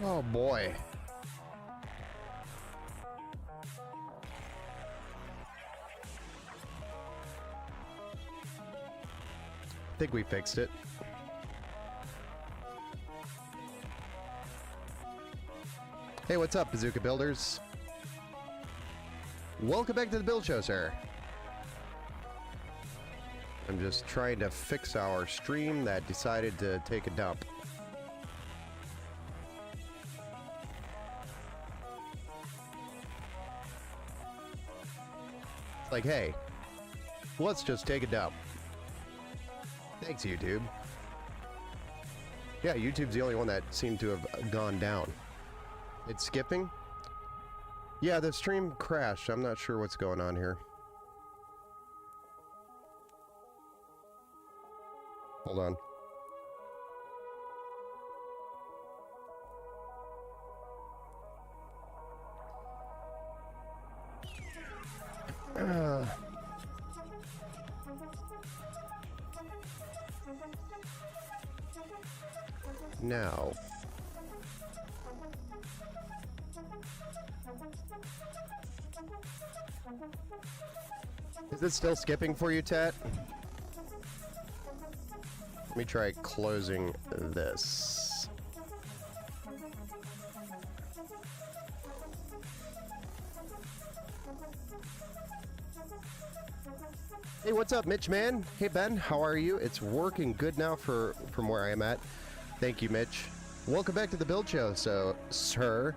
Oh boy. I think we fixed it. Hey, what's up, Bazooka Builders? Welcome back to the Build Show, sir. I'm just trying to fix our stream that decided to take a dump. It's like, hey, let's just take a dump. Thanks, YouTube. Yeah, YouTube's the only one that seemed to have gone down. It's skipping? Yeah, the stream crashed. I'm not sure what's going on here. Hold on. Now. Is it still skipping for you, Tat? Let me try closing this. Hey, what's up, Mitch, man? Hey, Ben, how are you? It's working good now from where I am at. Thank you, Mitch. Welcome back to the Build Show, so, sir.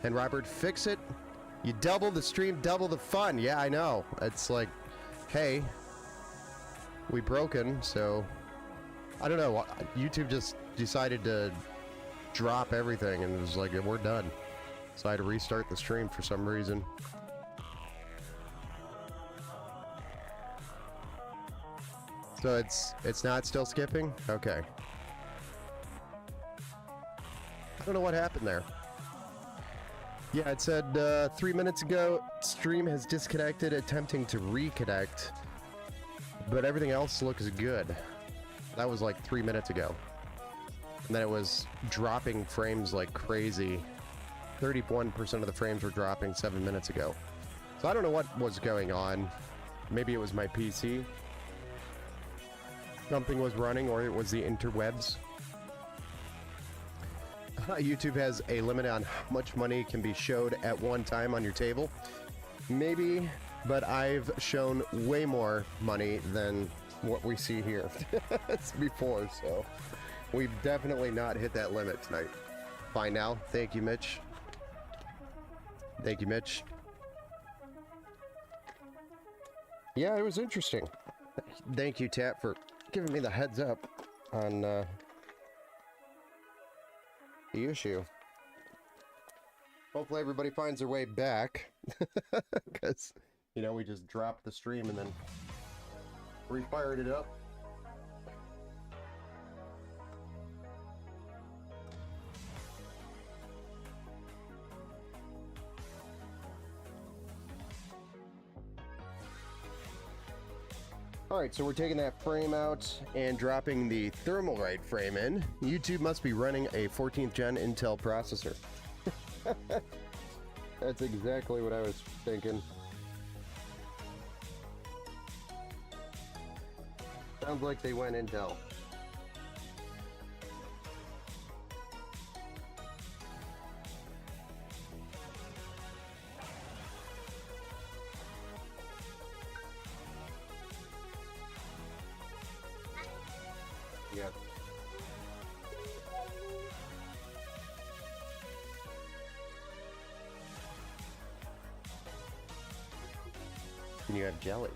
And Robert, fix it. You double the stream, double the fun. Yeah, I know. It's like, hey, we broken, so I don't know. YouTube just decided to drop everything and it was like, we're done. So I had to restart the stream for some reason. So it's not still skipping? Okay. I don't know what happened there. Yeah, it said 3 minutes ago, stream has disconnected, attempting to reconnect. But everything else looks good. That was like 3 minutes ago. And then it was dropping frames like crazy. 31% of the frames were dropping 7 minutes ago. So I don't know what was going on. Maybe it was my PC. Something was running, or it was the interwebs. YouTube has a limit on how much money can be showed at one time on your table. Maybe, but I've shown way more money than what we see here before, so we've definitely not hit that limit tonight. Fine now. Thank you, Mitch. Thank you, Mitch. Yeah, it was interesting. Thank you, Tat, for giving me the heads up on the issue. Hopefully everybody finds their way back. Because, you know, we just dropped the stream and then refired it up. Alright, so we're taking that frame out and dropping the Thermalright frame in. YouTube must be running a 14th gen Intel processor. That's exactly what I was thinking. Sounds like they went Intel. Yep. And you have jelly.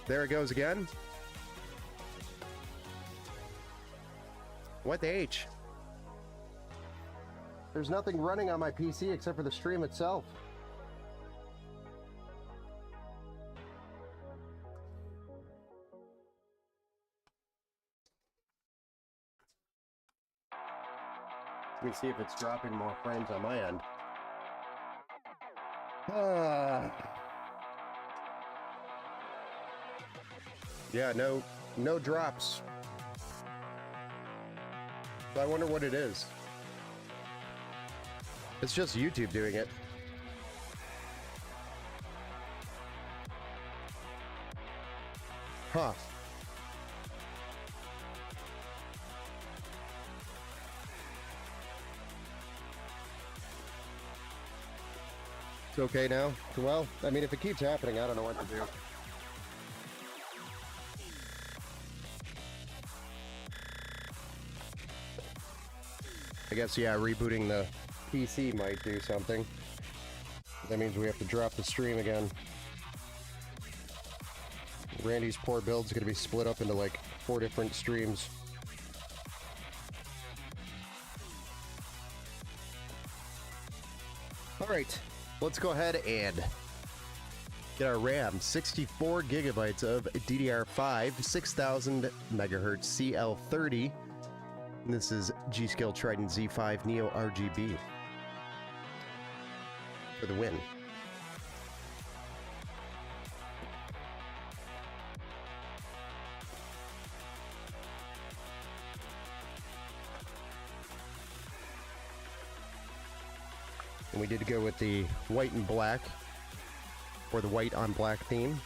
There it goes again. What the H? There's nothing running on my PC except for the stream itself. Let me see if it's dropping more frames on my end. Yeah, no drops. So I wonder what it is. It's just YouTube doing it. Huh. It's okay now? Well, I mean, if it keeps happening, I don't know what to do. I guess, yeah, rebooting the PC might do something. That means we have to drop the stream again. Randy's poor build's gonna be split up into like 4 different streams. Alright, let's go ahead and get our RAM. 64 gigabytes of DDR5, 6000 megahertz CL30. This is G.Skill Trident Z5 Neo RGB for the win. And we did go with the white and black, or the white on black theme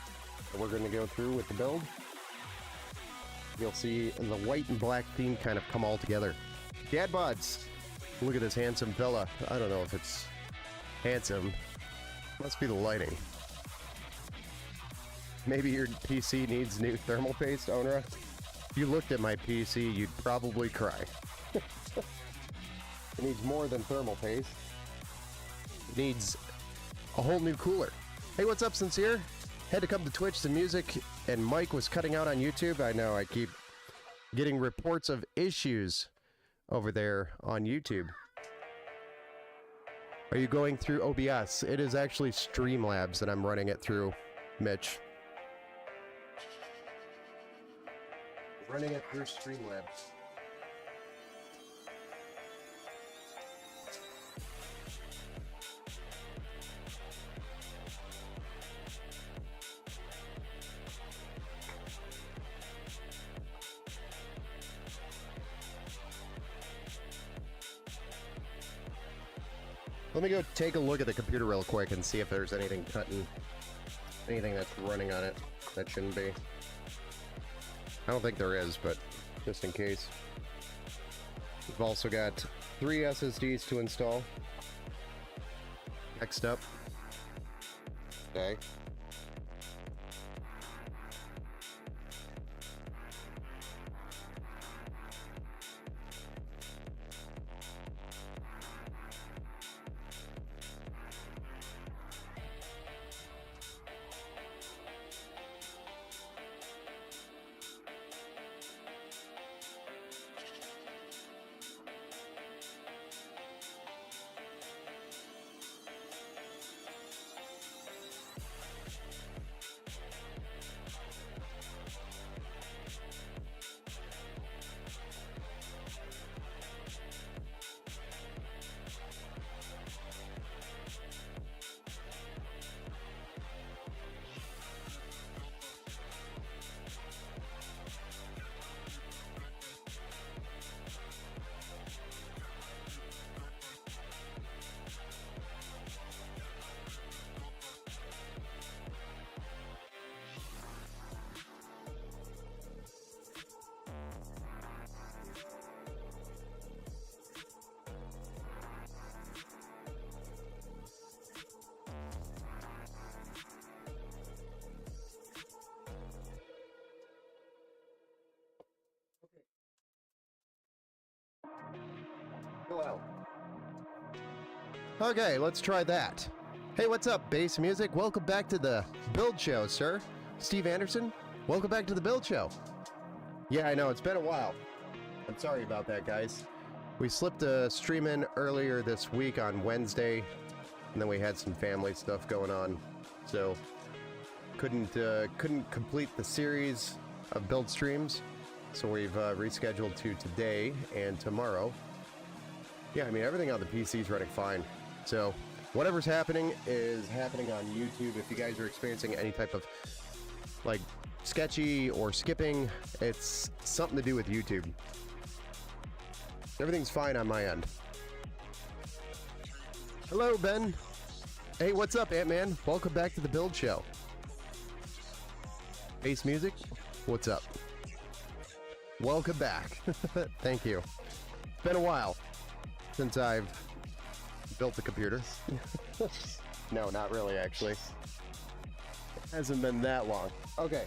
that we're going to go through with the build. You'll see the white and black theme kind of come all together. Dad Buds, look at this handsome fella. I don't know if it's handsome. Must be the lighting. Maybe your PC needs new thermal paste, Onra. If you looked at my PC, you'd probably cry. It needs more than thermal paste. It needs a whole new cooler. Hey, what's up, Sincere? Had to come to Twitch. The music and mic was cutting out on YouTube. I know, I keep getting reports of issues over there on YouTube. Are you going through OBS? It is actually Streamlabs that I'm running it through, Mitch. Running it through Streamlabs. Let me go take a look at the computer real quick and see if there's anything anything that's running on it that shouldn't be. I don't think there is, but just in case. We've also got 3 SSDs to install. Next up. Okay. Hello. Okay, let's try that. Hey, what's up, Bass Music? Welcome back to the Build Show, sir. Steve Anderson, Welcome back to the Build Show. Yeah, I know, it's been a while. I'm sorry about that, guys. We slipped a stream in earlier this week on Wednesday, and then we had some family stuff going on, so couldn't complete the series of build streams, so we've rescheduled to today and tomorrow. Yeah, I mean, everything on the PC is running fine, so whatever's happening is happening on YouTube. If you guys are experiencing any type of, like, sketchy or skipping, it's something to do with YouTube. Everything's fine on my end. Hello, Ben. Hey, what's up, Ant-Man? Welcome back to the Build Show. Bass Music, what's up? Welcome back. Thank you. It's been a while since I've built the computer. No, not really, actually. It hasn't been that long. Okay.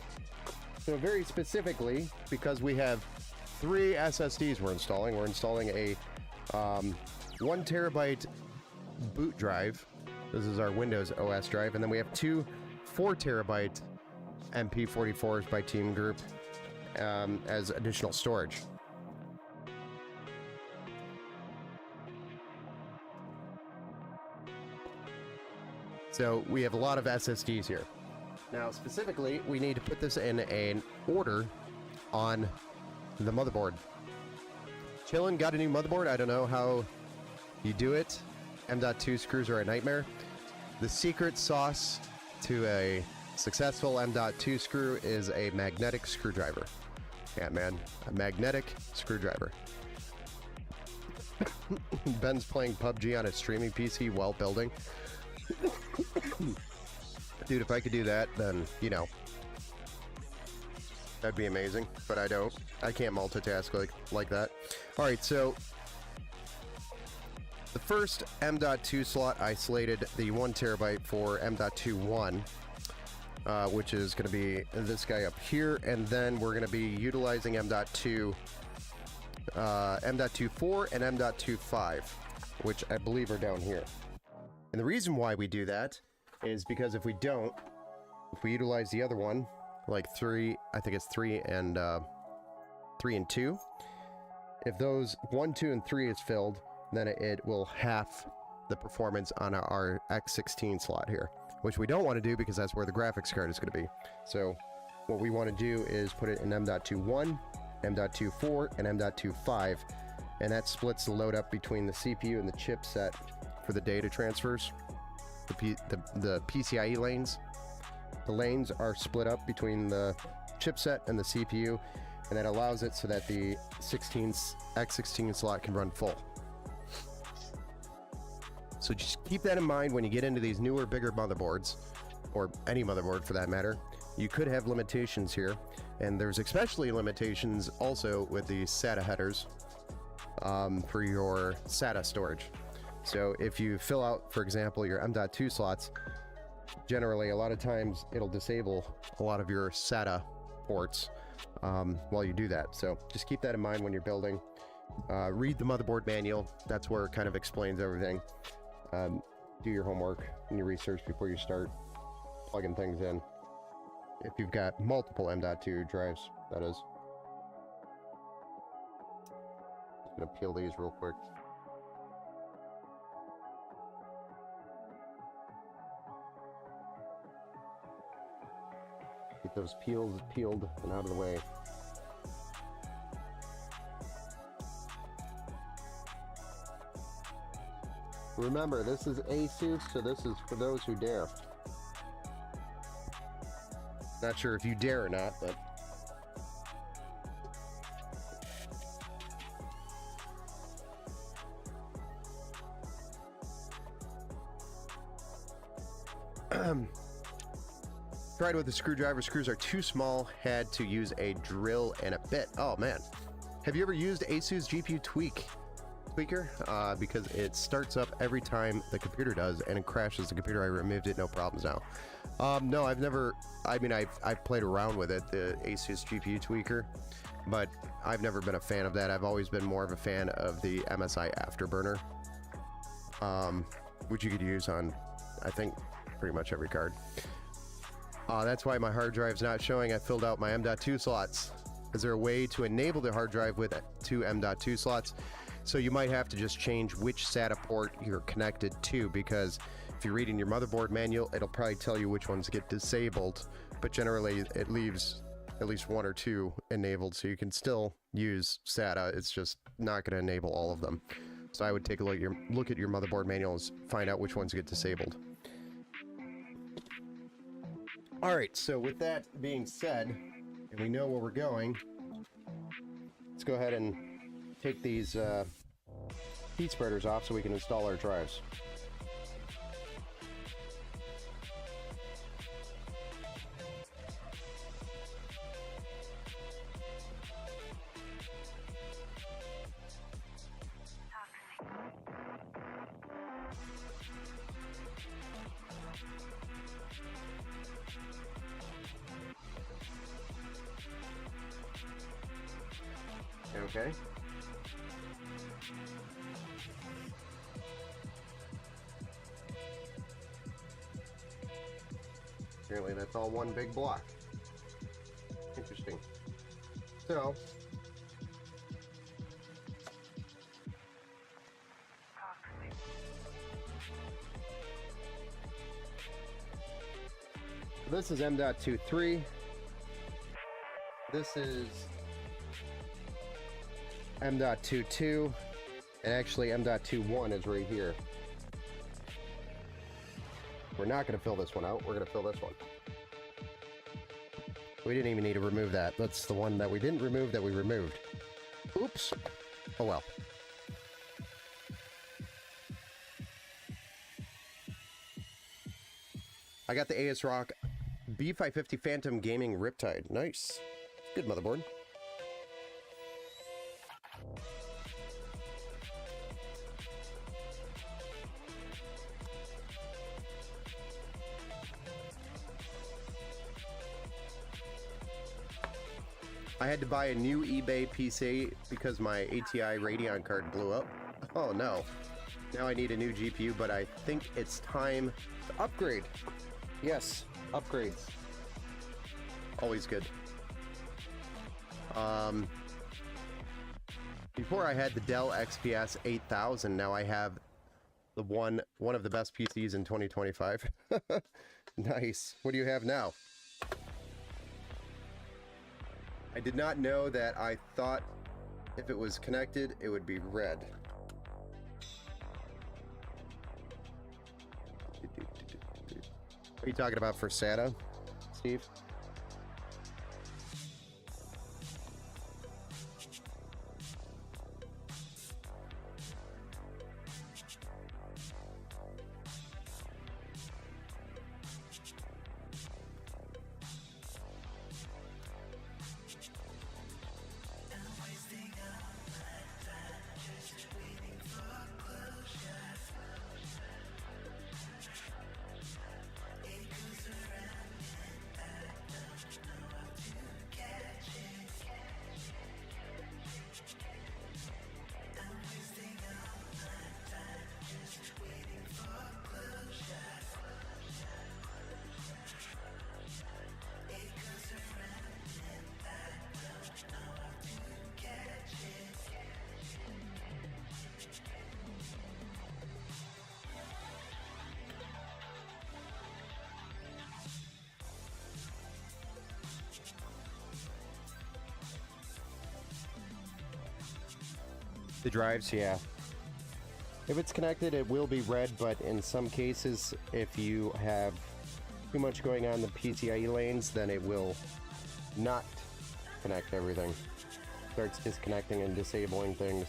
So very specifically, because we have 3 SSDs we're installing a 1 terabyte boot drive. This is our Windows OS drive, and then we have 2 4 terabyte MP44s by Team Group as additional storage. So we have a lot of SSDs here. Now, specifically, we need to put this in an order on the motherboard. Chillin' got a new motherboard. I don't know how you do it. M.2 screws are a nightmare. The secret sauce to a successful M.2 screw is a magnetic screwdriver. Yeah, man, a magnetic screwdriver. Ben's playing PUBG on a streaming PC while building. Dude, if I could do that, then, you know, that'd be amazing, but I don't. I can't multitask like that. Alright, so the first M.2 slot, I slated the 1 terabyte for M.2.1, which is going to be this guy up here, and then we're going to be utilizing M.2, M.2.4 and M.2.5, which I believe are down here. And the reason why we do that is because if we utilize the other one, like 3, I think it's 3 and 2, if those 1, 2, and 3 is filled, then it will half the performance on our X16 slot here, which we don't want to do because that's where the graphics card is going to be. So what we want to do is put it in M.2.1, M.2.4, and M.2.5, and that splits the load up between the CPU and the chipset for the data transfers. The PCIe lanes. The lanes are split up between the chipset and the CPU, and that allows it so that the X16 slot can run full. So just keep that in mind when you get into these newer, bigger motherboards, or any motherboard for that matter. You could have limitations here, and there's especially limitations also with the SATA headers for your SATA storage. So if you fill out, for example, your M.2 slots, generally a lot of times it'll disable a lot of your SATA ports while you do that. So just keep that in mind when you're building. Read the motherboard manual. That's where it kind of explains everything. Do your homework and your research before you start plugging things in. If you've got multiple M.2 drives, that is. Just gonna peel these real quick. Get those peels peeled and out of the way. Remember, this is ASUS, so this is for those who dare. Not sure if you dare or not, but... Tried with the screwdriver. Screws are too small. Had to use a drill and a bit. Oh man. Have you ever used ASUS GPU tweaker? Because it starts up every time the computer does and it crashes the computer. I removed it, no problems now. No, I've never, I mean, I've played around with it, the ASUS GPU tweaker, but I've never been a fan of that. I've always been more of a fan of the MSI Afterburner, which you could use on, I think, pretty much every card. That's why my hard drive's not showing. I filled out my M.2 slots. Is there a way to enable the hard drive with 2 M.2 slots? So you might have to just change which SATA port you're connected to, because if you read in your motherboard manual, it'll probably tell you which ones get disabled, but generally it leaves at least 1 or 2 enabled, so you can still use SATA. It's just not going to enable all of them. So I would take a look at your motherboard manuals, find out which ones get disabled. Alright, so with that being said, and we know where we're going, let's go ahead and take these heat spreaders off so we can install our drives. Okay. Apparently that's all one big block. Interesting. So, this is M.23. This is M.22, and actually M.21 is right here. We're not going to fill this one out. We're going to fill this one. We didn't even need to remove that. That's the one that we didn't remove that we removed. Oops. Oh well. I got the ASRock B550 Phantom Gaming Riptide. Nice. Good motherboard. I had to buy a new eBay PC because my ATI Radeon card blew up. Oh no. Now I need a new GPU, but I think it's time to upgrade. Yes, upgrades. Always good. Before I had the Dell XPS 8000, now I have the one of the best PCs in 2025. Nice. What do you have now? I did not know that. I thought if it was connected, it would be red. What are you talking about for SATA, Steve? The drives, yeah. If it's connected, it will be red, but in some cases, if you have too much going on in the PCIe lanes, then it will not connect everything. Starts disconnecting and disabling things.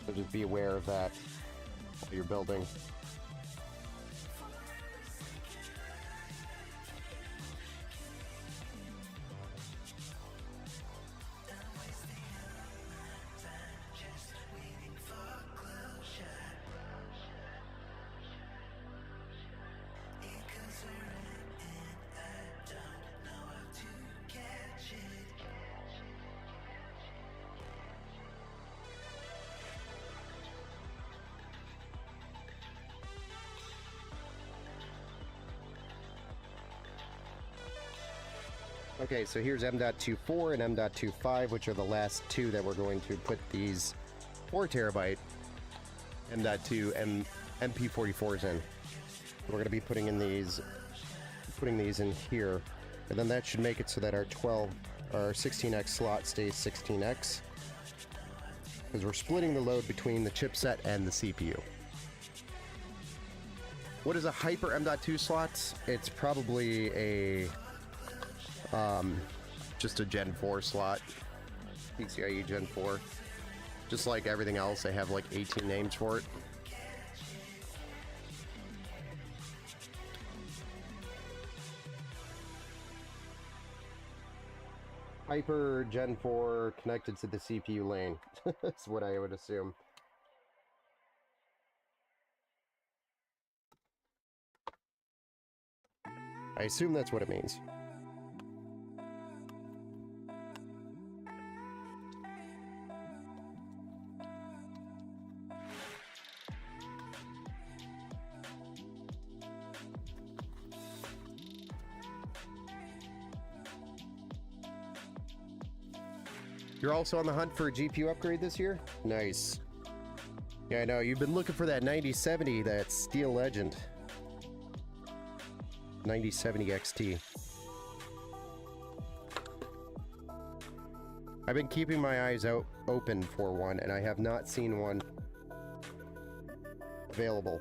So just be aware of that while you're building. Okay, so here's M.24 and M.25, which are the last two that we're going to put these 4 terabyte M.2 MP44s in. We're going to be putting these in here, and then that should make it so that our 16x slot stays 16x, because we're splitting the load between the chipset and the CPU. What is a Hyper M.2 slots? It's probably a just a Gen 4 slot, PCIe Gen 4. Just like everything else, they have like 18 names for it. Hyper Gen 4 connected to the CPU lane. That's what I would assume. I assume that's what it means. You're also on the hunt for a GPU upgrade this year? Nice. Yeah, I know. You've been looking for that 9070, that Steel Legend. 9070 XT. I've been keeping my eyes open for one, and I have not seen one available.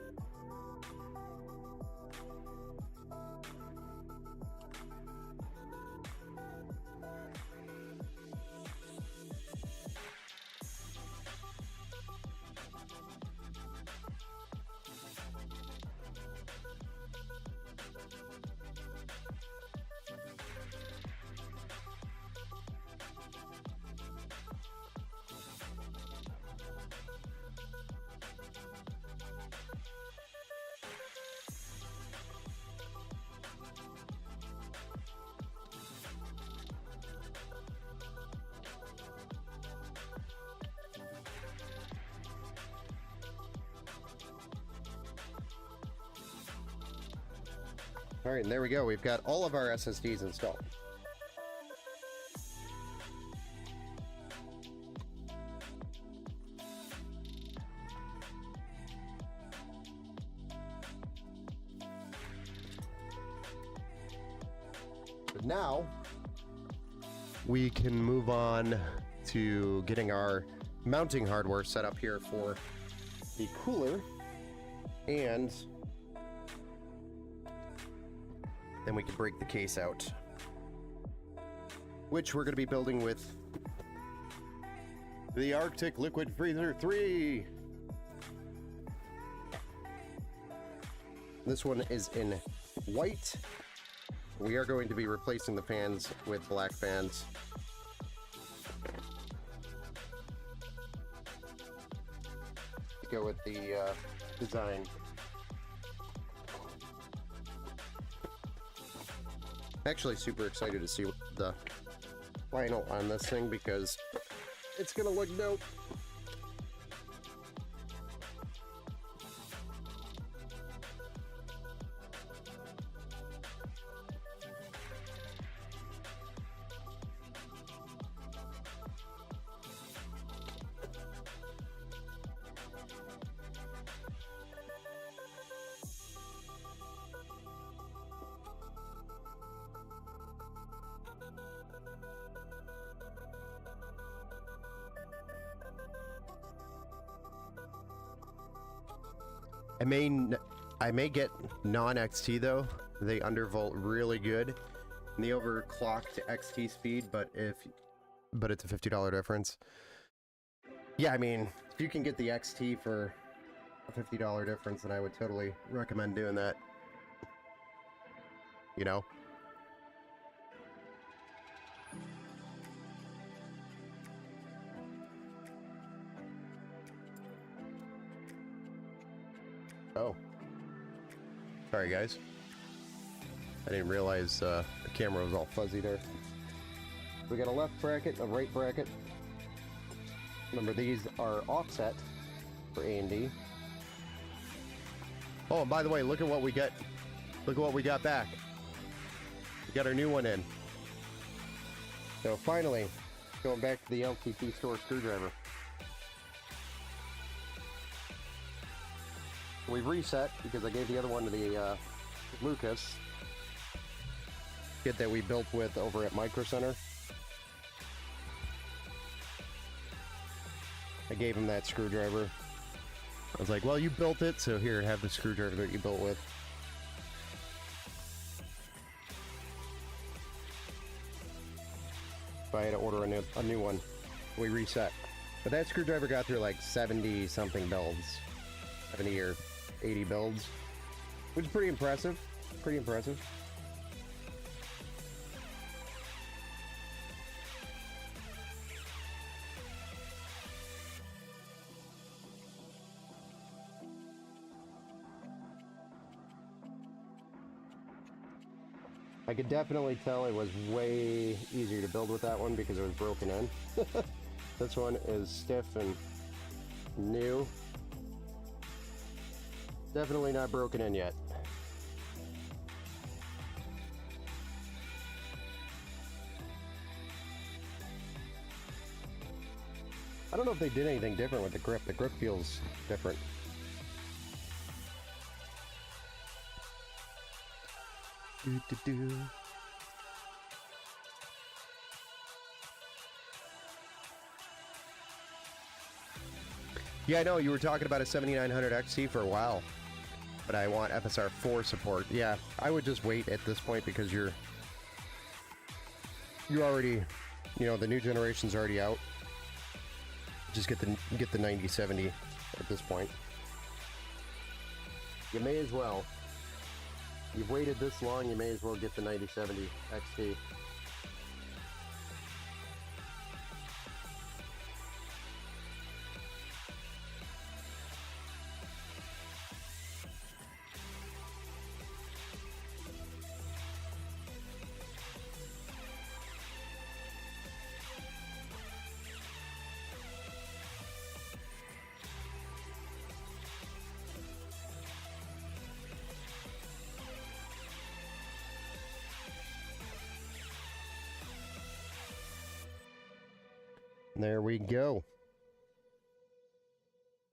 All right, and there we go. We've got all of our SSDs installed. But now we can move on to getting our mounting hardware set up here for the cooler, and then we can break the case out, which we're going to be building with the Arctic Liquid Freezer 3. This one is in white. We are going to be replacing the fans with black fans. To go with the design. Actually super excited to see the final on this thing, because it's gonna look dope. I may get non-XT though. They undervolt really good, and the overclock to XT speed, but it's a $50 difference. Yeah, I mean, if you can get the XT for a $50 difference, then I would totally recommend doing that. You know? Oh. Sorry, guys. I didn't realize the camera was all fuzzy there. We got a left bracket, a right bracket. Remember, these are offset for A and D. Oh, and by the way, look at what we got. Look at what we got back. We got our new one in. So finally, going back to the LTT store screwdriver. We've reset because I gave the other one to the Lucas. Kit that we built with over at Micro Center. I gave him that screwdriver. I was like, well, you built it, so here, have the screwdriver that you built with. I had to order a new one. We reset. But that screwdriver got through like 70 something builds. 70 or 80 builds. Which is pretty impressive. Pretty impressive. I could definitely tell it was way easier to build with that one because it was broken in. This one is stiff and new. Definitely not broken in yet. I don't know if they did anything different with the grip. The grip feels different. Yeah, I know you were talking about a 7900 XT for a while, but I want FSR 4 support. Yeah, I would just wait at this point because you're already, you know, the new generation's already out. Just get the 9070 at this point. You may as well. You've waited this long, you may as well get the 9070 XT. There we go.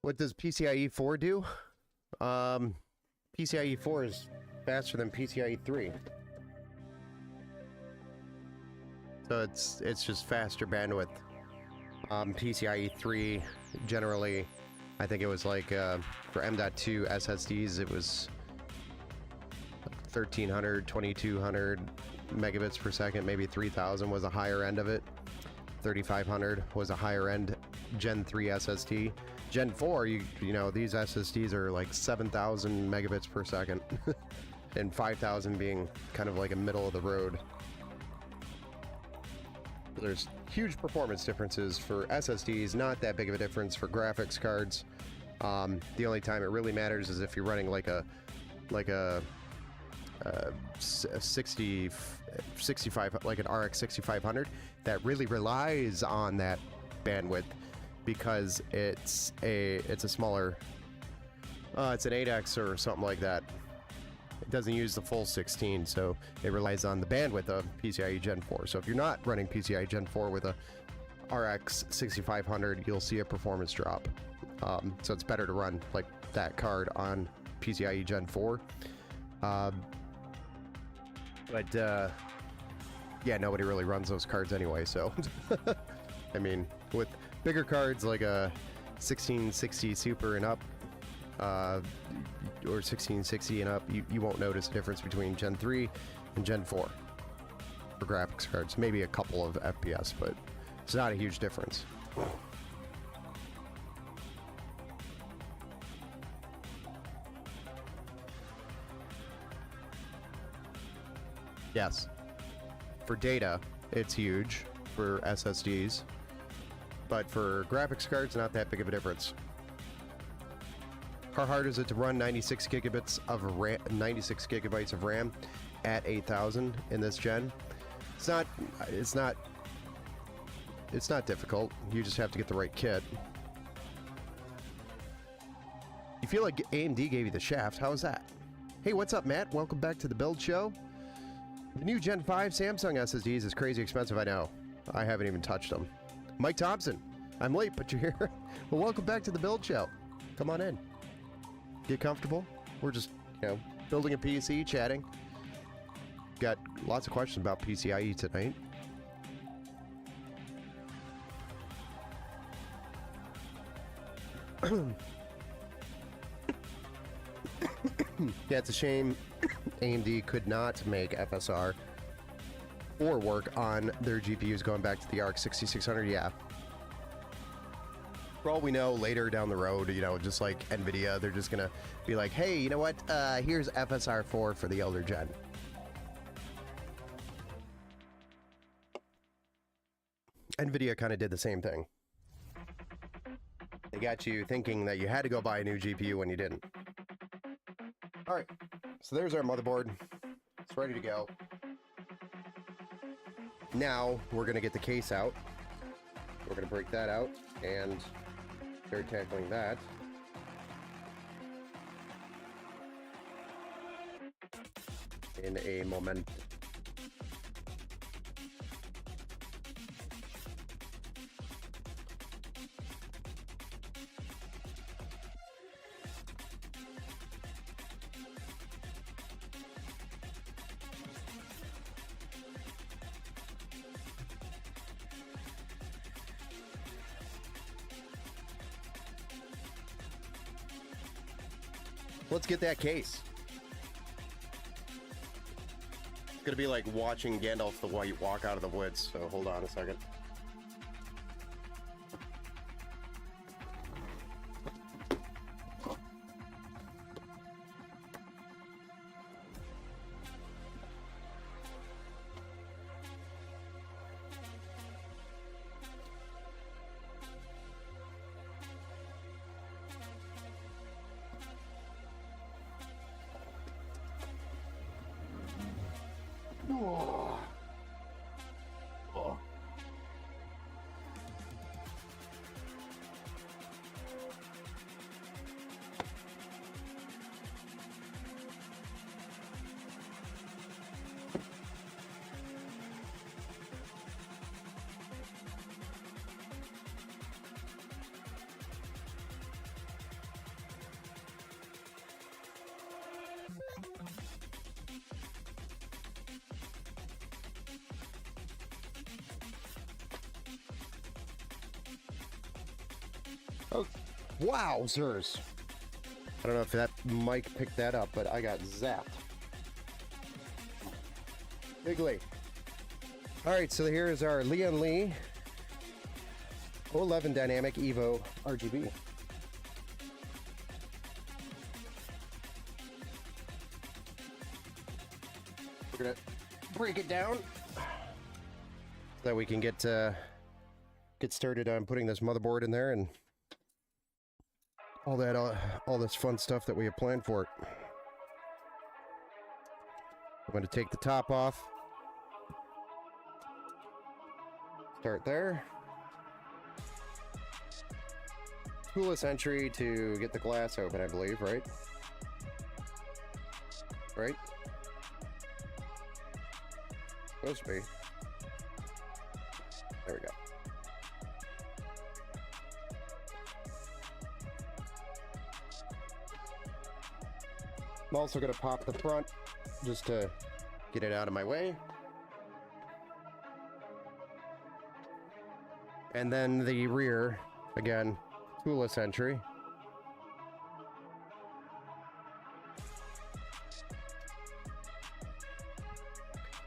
What does PCIe 4 do? PCIe 4 is faster than PCIe 3. So it's just faster bandwidth. PCIe 3 generally, I think it was like for M.2 SSDs, it was 1300, 2200 megabits per second, maybe 3000 was the higher end of it. 3500 was a higher end Gen 3 SSD. Gen 4, you know, these SSDs are like 7000 megabits per second, and 5000 being kind of like a middle of the road. There's huge performance differences for SSDs, not that big of a difference for graphics cards. The only time it really matters is if you're running like a 65, like an RX 6500 that really relies on that bandwidth because it's a smaller, it's an 8X or something like that. It doesn't use the full 16, so it relies on the bandwidth of PCIe Gen 4. So if you're not running PCIe Gen 4 with a RX 6500, you'll see a performance drop. So it's better to run like that card on PCIe Gen 4. But yeah, nobody really runs those cards anyway, so I mean, with bigger cards like a 1660 Super and up, or 1660 and up, you won't notice a difference between Gen 3 and Gen 4 for graphics cards. Maybe a couple of FPS, but it's not a huge difference. Yes. For data, it's huge for SSDs, but for graphics cards, not that big of a difference. How hard is it to run 96 gigabytes of RAM at 8000 in this gen? It's not difficult. You just have to get the right kit. You feel like AMD gave you the shaft. How is that? Hey, what's up, Matt? Welcome back to the Build Show. The new Gen 5 Samsung SSDs is crazy expensive, I know. I haven't even touched them. Mike Thompson, I'm late, but you're here. Well, welcome back to the Build Show. Come on in. Get comfortable. We're just, building a PC, chatting. Got lots of questions about PCIe tonight. Yeah, it's a shame AMD could not make FSR or work on their GPUs going back to the ARC 6600. Yeah. For all we know, later down the road, just like NVIDIA, they're just going to be like, hey, you know what? Here's FSR 4 for the older gen. NVIDIA kind of did the same thing. They got you thinking that you had to go buy a new GPU when you didn't. All right, so there's our motherboard. It's ready to go. Now we're going to get the case out. We're going to break that out and start tackling that. In a moment. Let's get that case. It's gonna be like watching Gandalf the White walk out of the woods, so hold on a second. Oh, wowzers. I don't know if that mic picked that up, but I got zapped. Bigly. All right, so here is our Lian Li 011 Dynamic Evo RGB. We're gonna break it down so that we can get started on putting this motherboard in there and all this fun stuff that we have planned for it. I'm going to take the top off. Start there. Toolless entry to get the glass open, I believe, right? Right? Supposed to be. There we go. I'm also going to pop the front just to get it out of my way. And then the rear, again, toolless entry.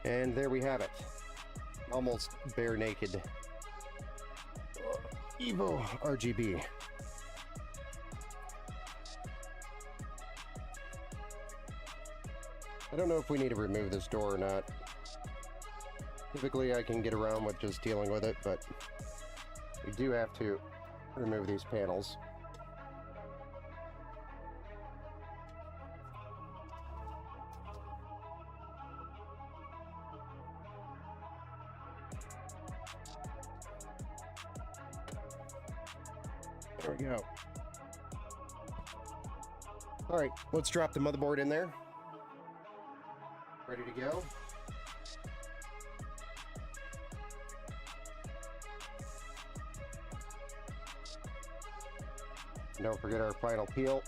And there we have it. Almost bare naked Evo RGB. I don't know if we need to remove this door or not. Typically I can get around with just dealing with it, but we do have to remove these panels. There we go. All right, let's drop the motherboard in there. Ready to go. And don't forget our final peel.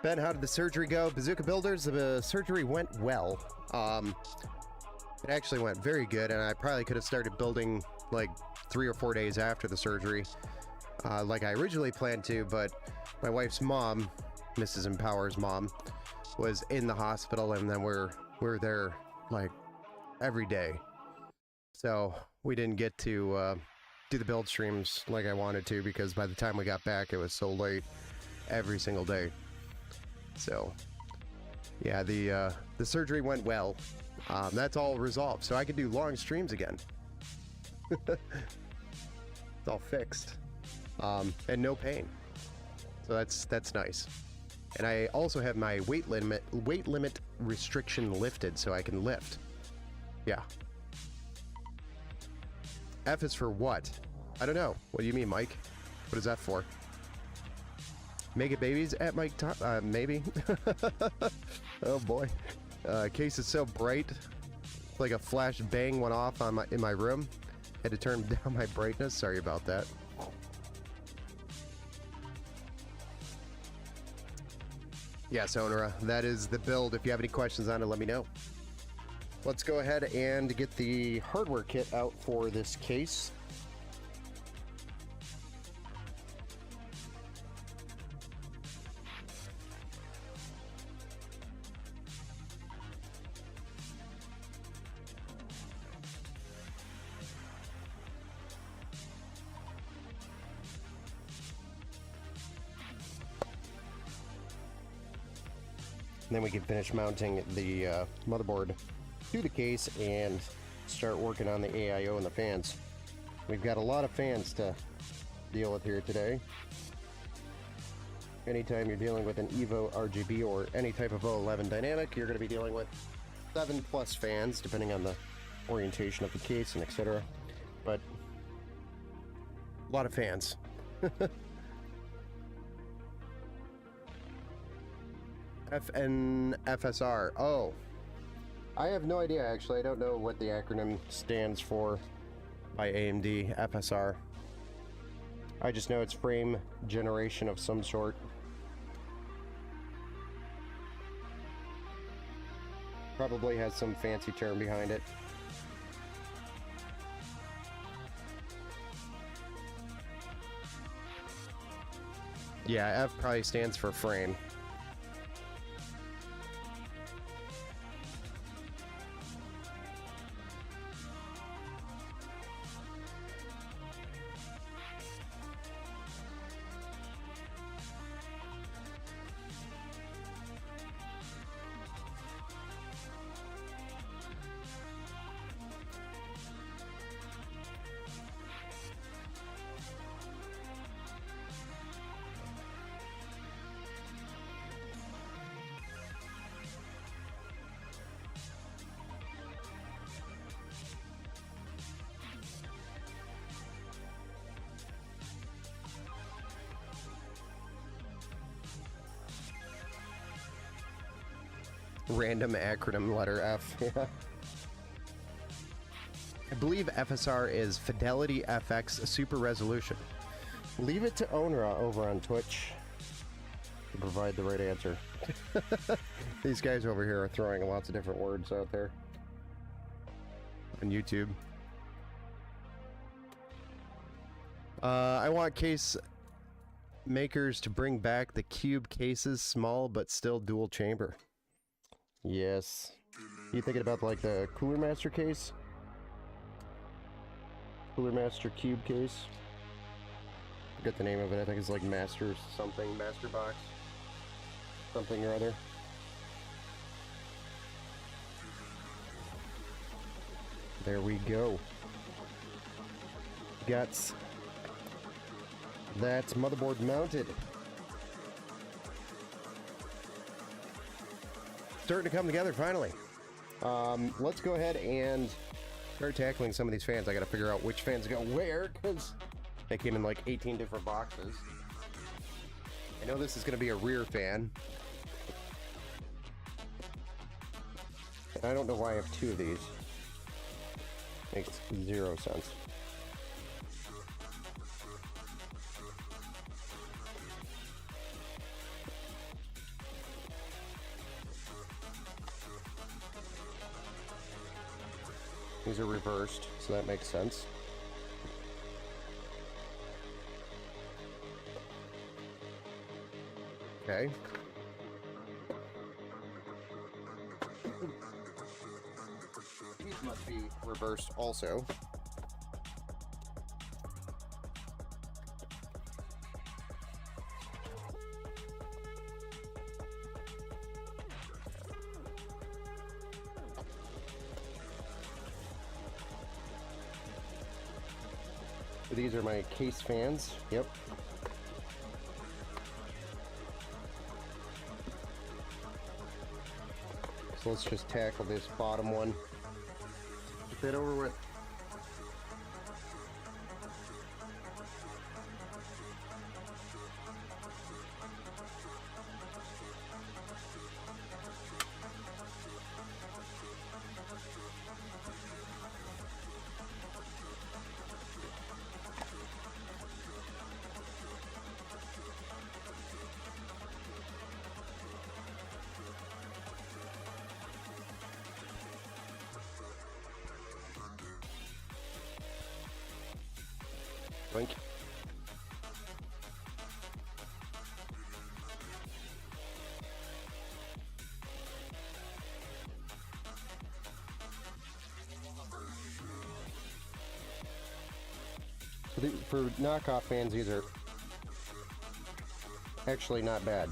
Ben, how did the surgery go? Bazooka Builders, the surgery went well. It actually went very good, and I probably could have started building like 3 or 4 days after the surgery, like I originally planned to, but my wife's mom, Mrs. Empower's mom, was in the hospital, and then we're there like every day. So we didn't get to do the build streams like I wanted to, because by the time we got back, it was so late every single day. So, yeah, the surgery went well. That's all resolved, so I can do long streams again. It's all fixed, and no pain. So that's nice. And I also have my weight limit restriction lifted, so I can lift. Yeah. F is for what? I don't know. What do you mean, Mike? What is that for? Mega babies at Mike Top? Maybe. Oh boy. Case is so bright, like a flash bang went off on in my room. Had to turn down my brightness. Sorry about that. Yes, Onara, that is the build. If you have any questions on it, let me know. Let's go ahead and get the hardware kit out for this case. Then we can finish mounting the motherboard to the case and start working on the AIO and the fans. We've got a lot of fans to deal with here today. Anytime you're dealing with an Evo RGB or any type of O11 dynamic, you're going to be dealing with 7+ fans, depending on the orientation of the case and etc. But a lot of fans. FNFSR. Oh, I have no idea actually. I don't know what the acronym stands for by AMD FSR. I just know it's frame generation of some sort. Probably has some fancy term behind it. Yeah, F probably stands for frame. Random acronym letter F. Yeah. I believe FSR is Fidelity FX Super Resolution. Leave it to Onra over on Twitch to provide the right answer. These guys over here are throwing lots of different words out there on YouTube. I want case makers to bring back the cube cases, small but still dual chamber. Yes. You thinking about like the Cooler Master case? Cooler Master cube case? Forget the name of it. I think it's like Master something, Master Box, something or other. There we go. That's motherboard mounted. Starting to come together finally. Let's go ahead and start tackling some of these fans. I gotta figure out which fans go where, because they came in like 18 different boxes. I know this is going to be a rear fan. And I don't know why I have two of these. Makes zero sense. These are reversed, so that makes sense. Okay. These must be reversed also. These are my case fans. Yep. So let's just tackle this bottom one. Get that over with. Blink. So for knockoff fans, these are actually not bad.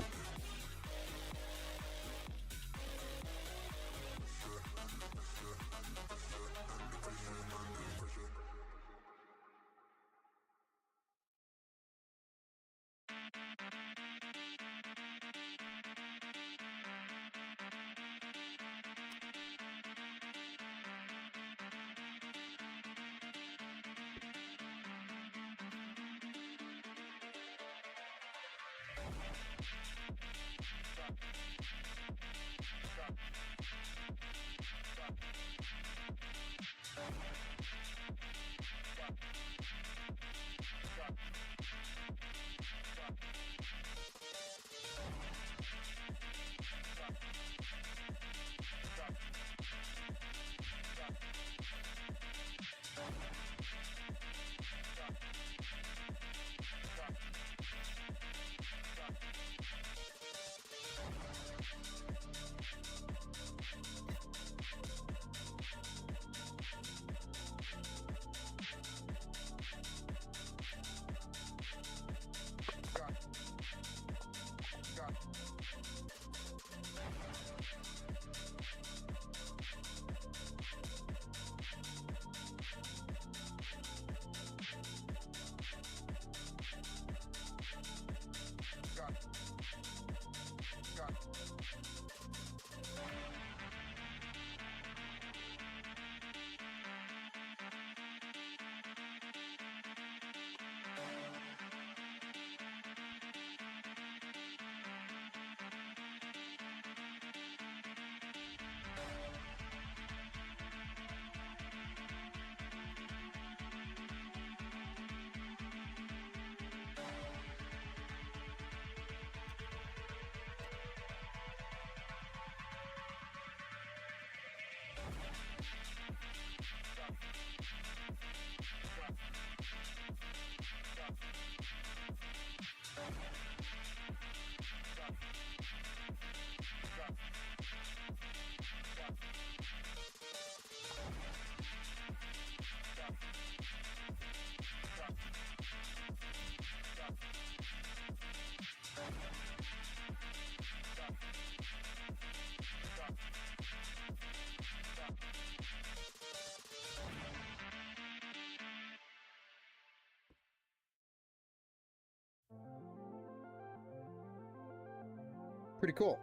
Pretty cool.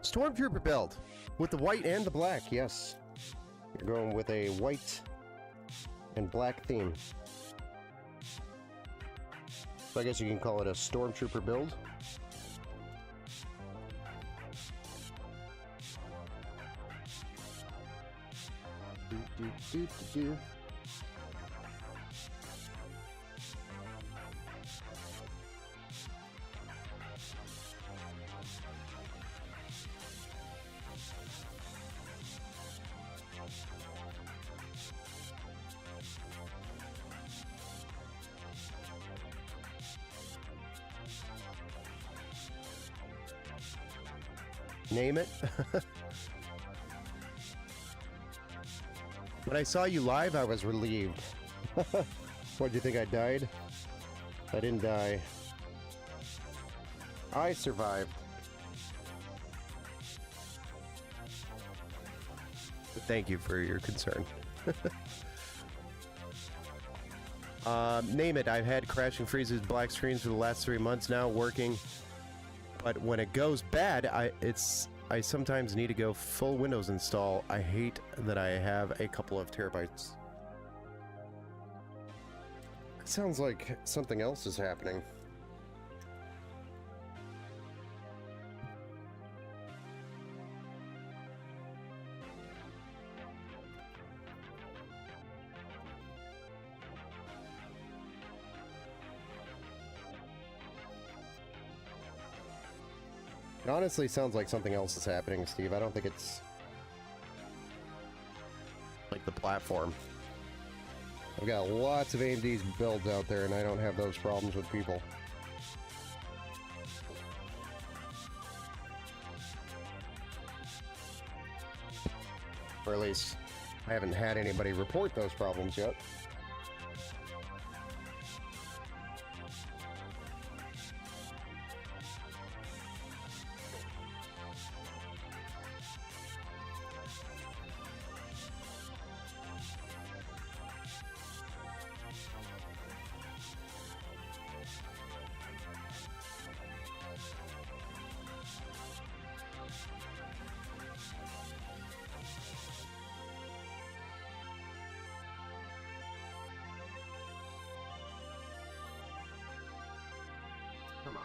Stormtrooper build with the white and the black. Yes, you're going with a white and black theme. So I guess you can call it a Stormtrooper build. Name it. When I saw you live, I was relieved. What, do you think I died? I didn't die. I survived. Thank you for your concern. Name it. I've had crashing freezes, black screens for the last 3 months now, working. But when it goes bad, I sometimes need to go full Windows install. I hate that I have a couple of terabytes. It sounds like something else is happening. It honestly sounds like something else is happening, Steve. I don't think it's like the platform. I've got lots of AMD's builds out there, and I don't have those problems with people. Or at least, I haven't had anybody report those problems yet. Come on.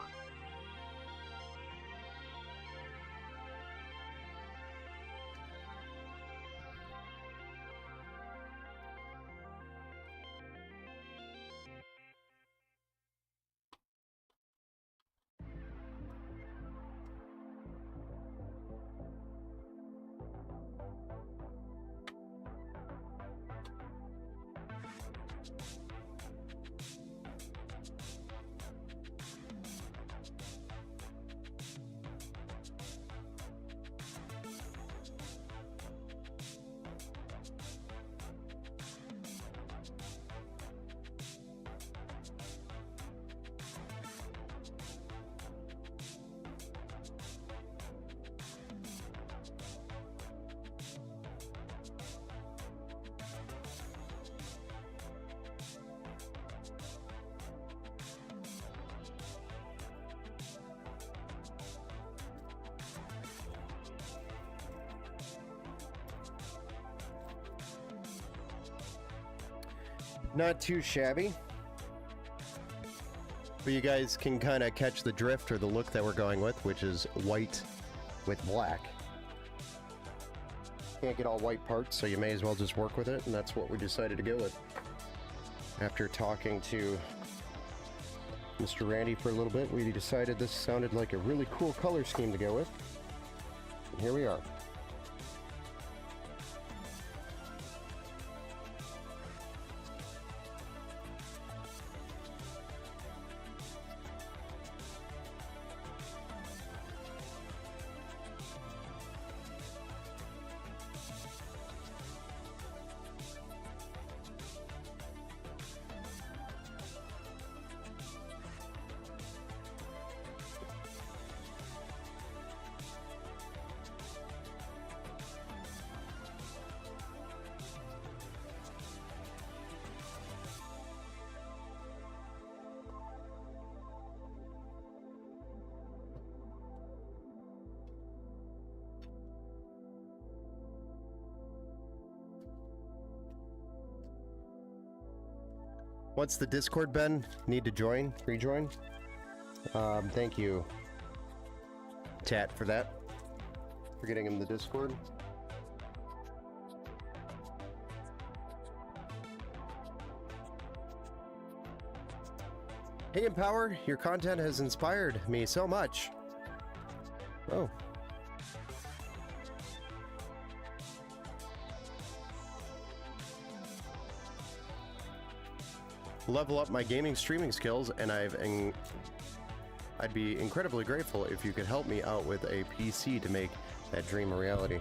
Not too shabby. But you guys can kind of catch the drift or the look that we're going with, which is white with black. Can't get all white parts, so you may as well just work with it, and that's what we decided to go with. After talking to Mr. Randy for a little bit, we decided this sounded like a really cool color scheme to go with. And here we are. What's the Discord, Ben? Need to rejoin? Thank you, Tat, for that. For getting him the Discord. Hey, Empower, your content has inspired me so much. Oh. Level up my gaming streaming skills, and I'd be incredibly grateful if you could help me out with a PC to make that dream a reality.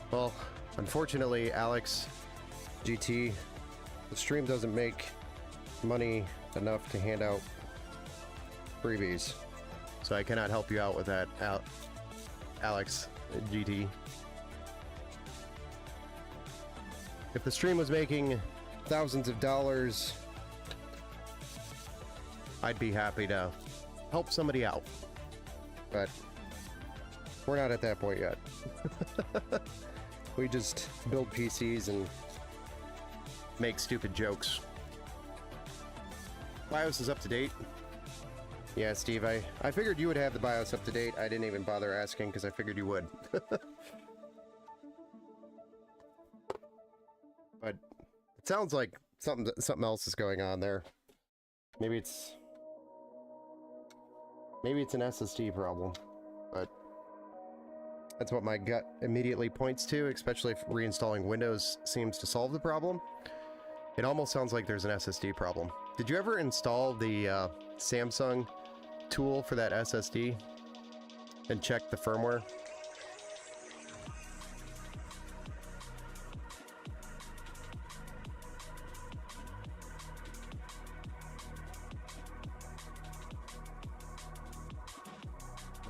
Well, unfortunately, Alex, GT, the stream doesn't make money enough to hand out freebies, so I cannot help you out with that, Alex, GT. If the stream was making thousands of dollars, I'd be happy to help somebody out, but we're not at that point yet. We just build PCs and make stupid jokes. BIOS is up to date. Yeah, Steve, I figured you would have the BIOS up to date. I didn't even bother asking because I figured you would. But it sounds like something else is going on there. Maybe it's an SSD problem, but that's what my gut immediately points to, especially if reinstalling Windows seems to solve the problem. It almost sounds like there's an SSD problem. Did you ever install the Samsung tool for that SSD and check the firmware?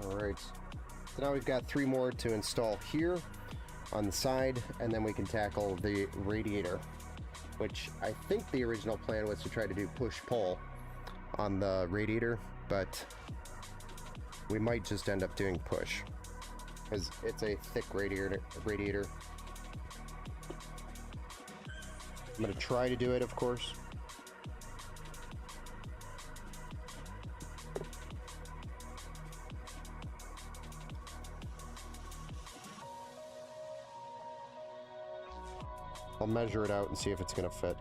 Alright, so now we've got 3 more to install here on the side, and then we can tackle the radiator, which I think the original plan was to try to do push-pull on the radiator, but we might just end up doing push, because it's a thick radiator. I'm going to try to do it, of course. I'll measure it out and see if it's going to fit.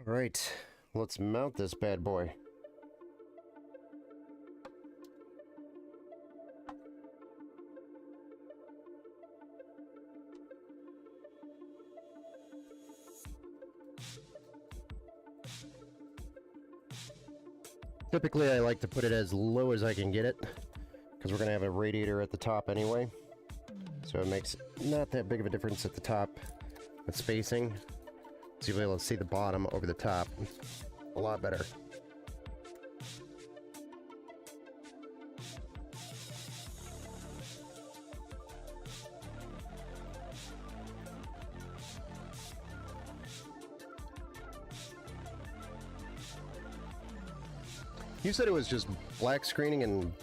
All right, let's mount this bad boy. Typically, I like to put it as low as I can get it, because we're going to have a radiator at the top anyway. So it makes not that big of a difference at the top with spacing. So you'll be able to see the bottom over the top a lot better. You said it was just black screening and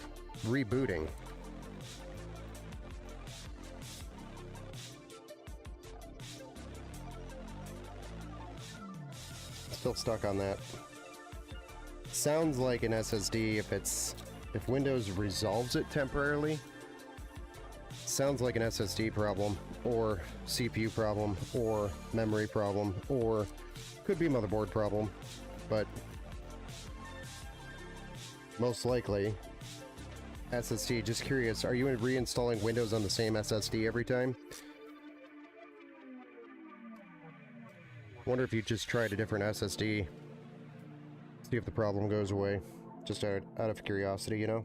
rebooting. Still stuck on that. Sounds like an SSD if Windows resolves it temporarily. Sounds like an SSD problem, or CPU problem, or memory problem, or could be motherboard problem, but most likely SSD. Just curious, are you reinstalling Windows on the same SSD every time? Wonder if you just tried a different SSD, see if the problem goes away, just out of curiosity, you know?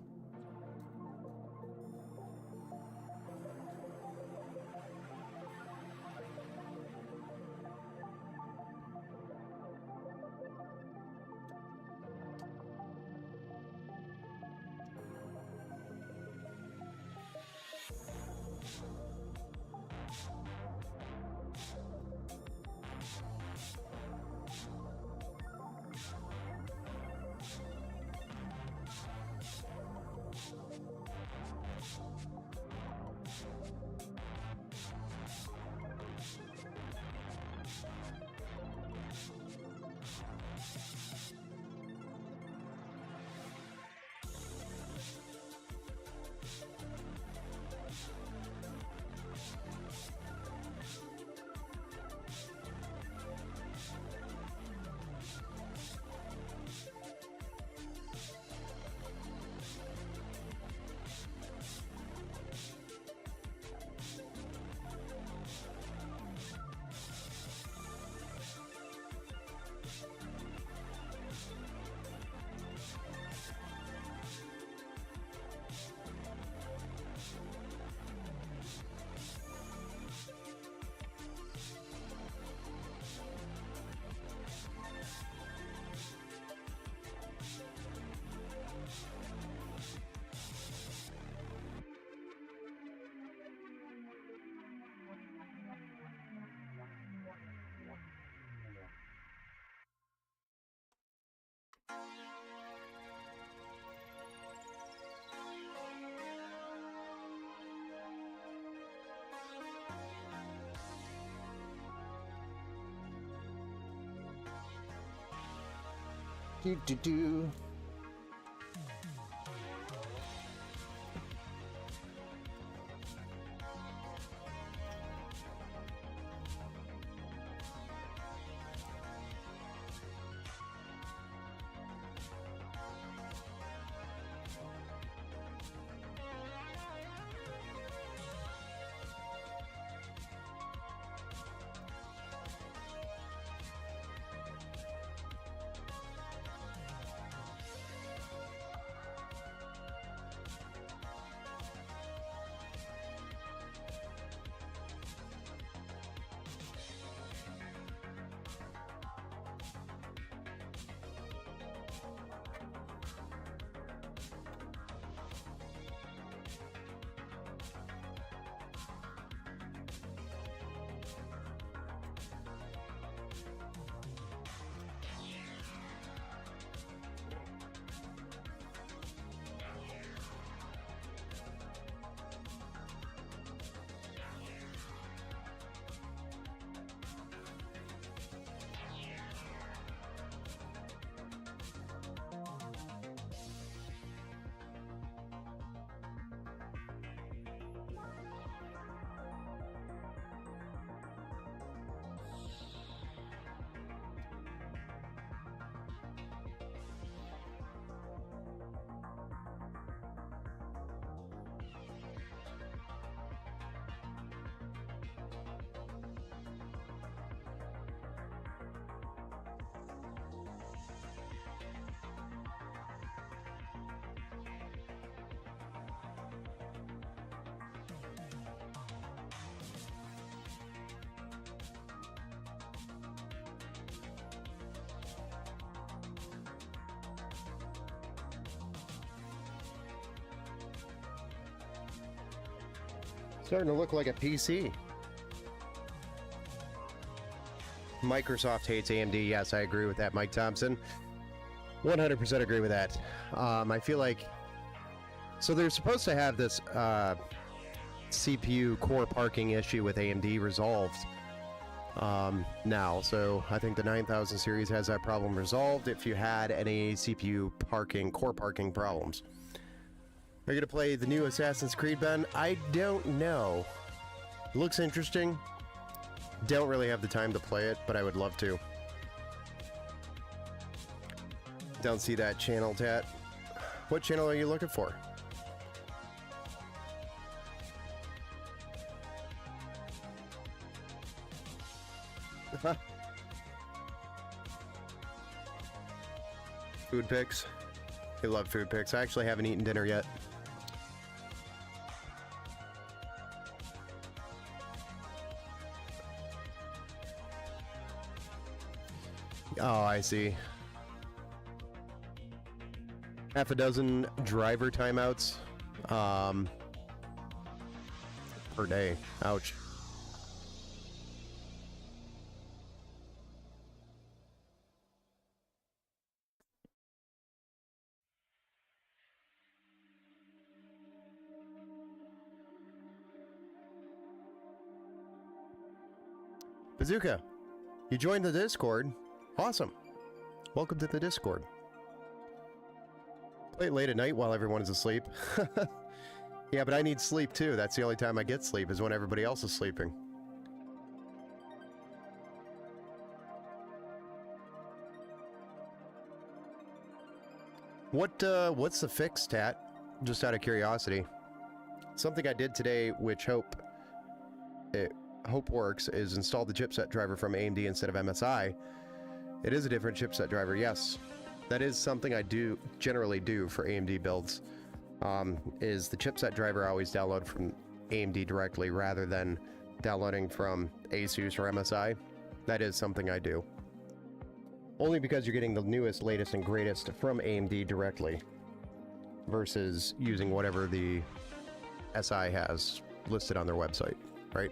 Do do do. Starting to look like a PC. Microsoft hates AMD. Yes, I agree with that, Mike Thompson. 100% agree with that. I feel like... So they're supposed to have this CPU core parking issue with AMD resolved now. So I think the 9000 series has that problem resolved if you had any CPU parking, core parking problems. Are you going to play the new Assassin's Creed, Ben? I don't know. Looks interesting. Don't really have the time to play it, but I would love to. Don't see that channel, Tat. What channel are you looking for? Food pics. I love food pics. I actually haven't eaten dinner yet. Oh, I see. Half a dozen driver timeouts per day. Ouch. Bazooka, you joined the Discord. Awesome. Welcome to the Discord. Play it late at night while everyone is asleep. Yeah, but I need sleep too. That's the only time I get sleep, is when everybody else is sleeping. What's the fix, Tat? Just out of curiosity. Something I did today, which hope works, is install the chipset driver from AMD instead of MSI. It is a different chipset driver, yes. That is something I generally do for AMD builds. Is the chipset driver I always download from AMD directly rather than downloading from ASUS or MSI. That is something I do. Only because you're getting the newest, latest, and greatest from AMD directly versus using whatever the SI has listed on their website, right?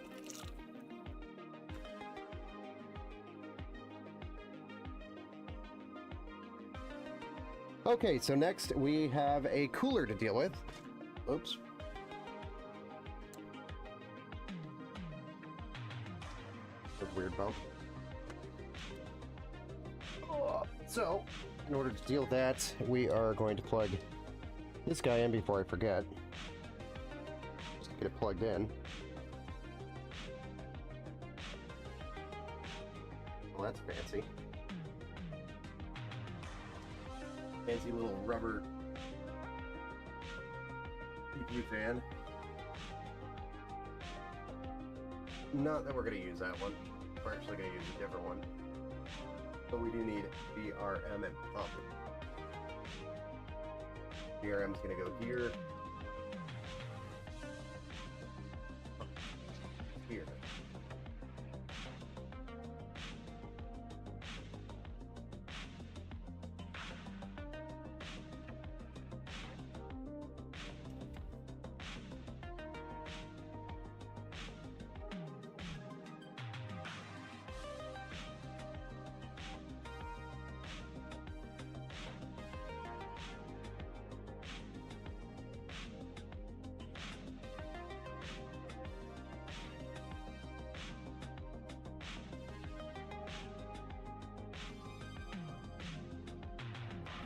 Okay, so next we have a cooler to deal with. Oops. A weird bump. So, in order to deal with that, we are going to plug this guy in before I forget. Just get it plugged in. Well, that's fancy. Fancy little rubber CPU fan. Not that we're going to use that one. We're actually going to use a different one. But we do need VRM and pump. VRM is going to go here. Here.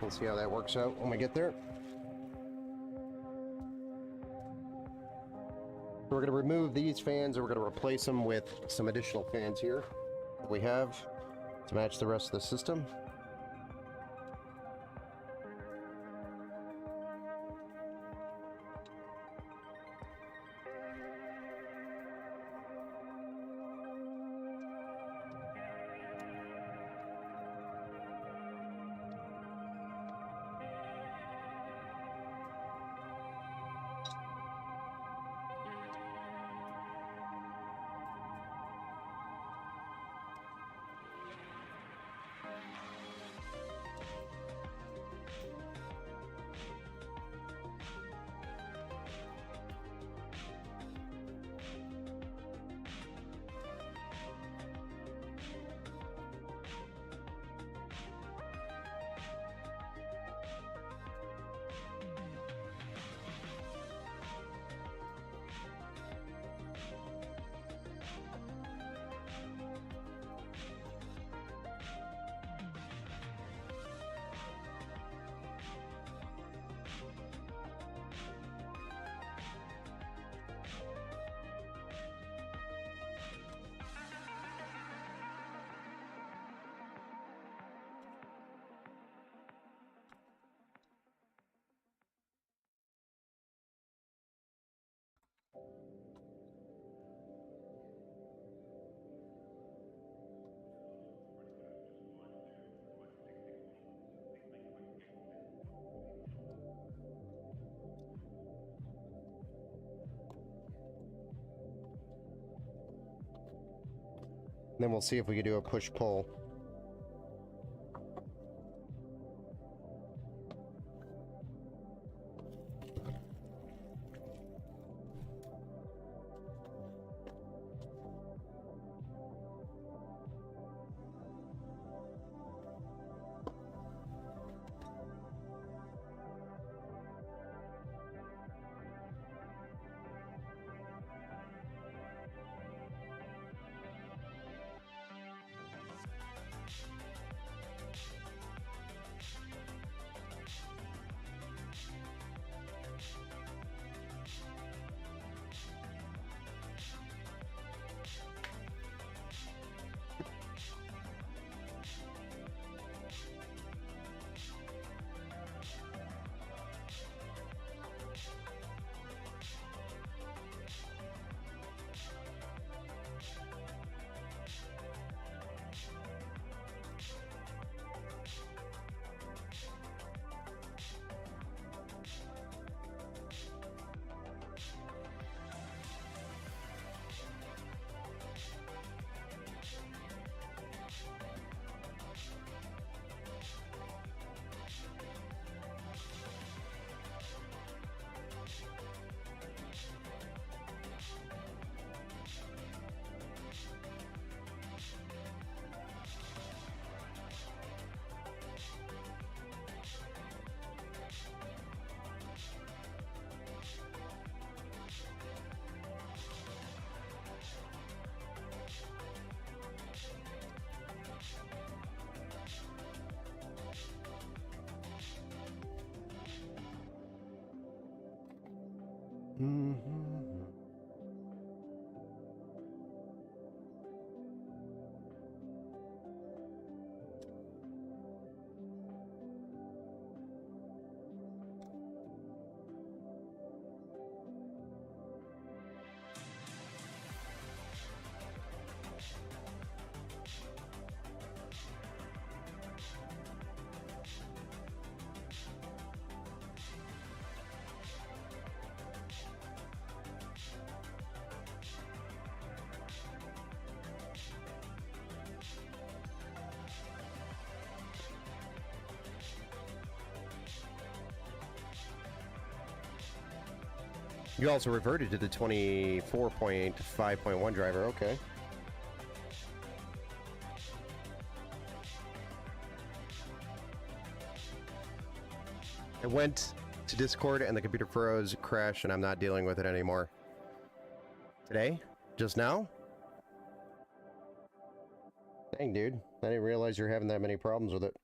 We'll see how that works out when we get there. We're going to remove these fans and we're going to replace them with some additional fans here that we have to match the rest of the system. Then we'll see if we can do a push-pull. Mm-hmm. You also reverted to the 24.5.1 driver, okay. I went to Discord and the computer froze, crashed, and I'm not dealing with it anymore. Today? Just now? Dang, dude. I didn't realize you're having that many problems with it.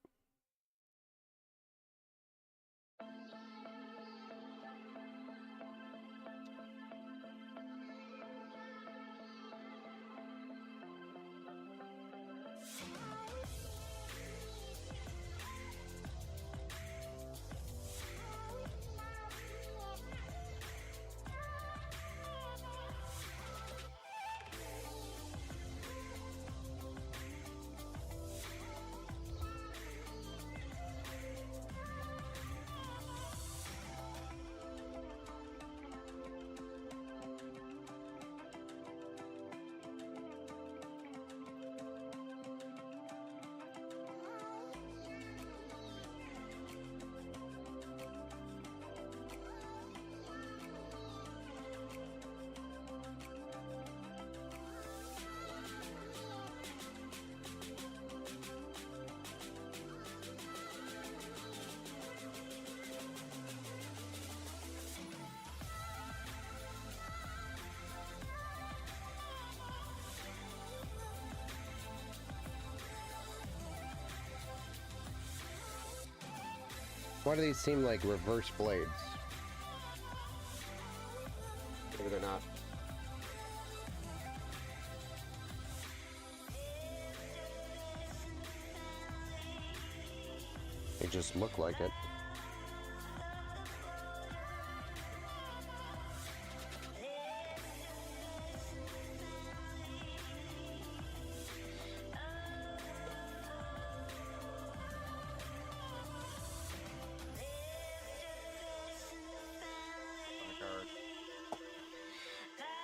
Why do these seem like reverse blades? Maybe they're not. They just look like it.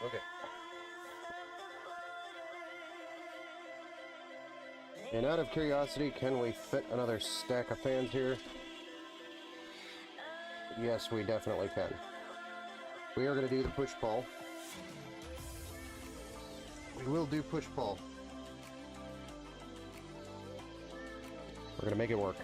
Okay. And out of curiosity, can we fit another stack of fans here? Yes, we definitely can. We are going to do the push-pull. We will do push-pull. We're going to make it work.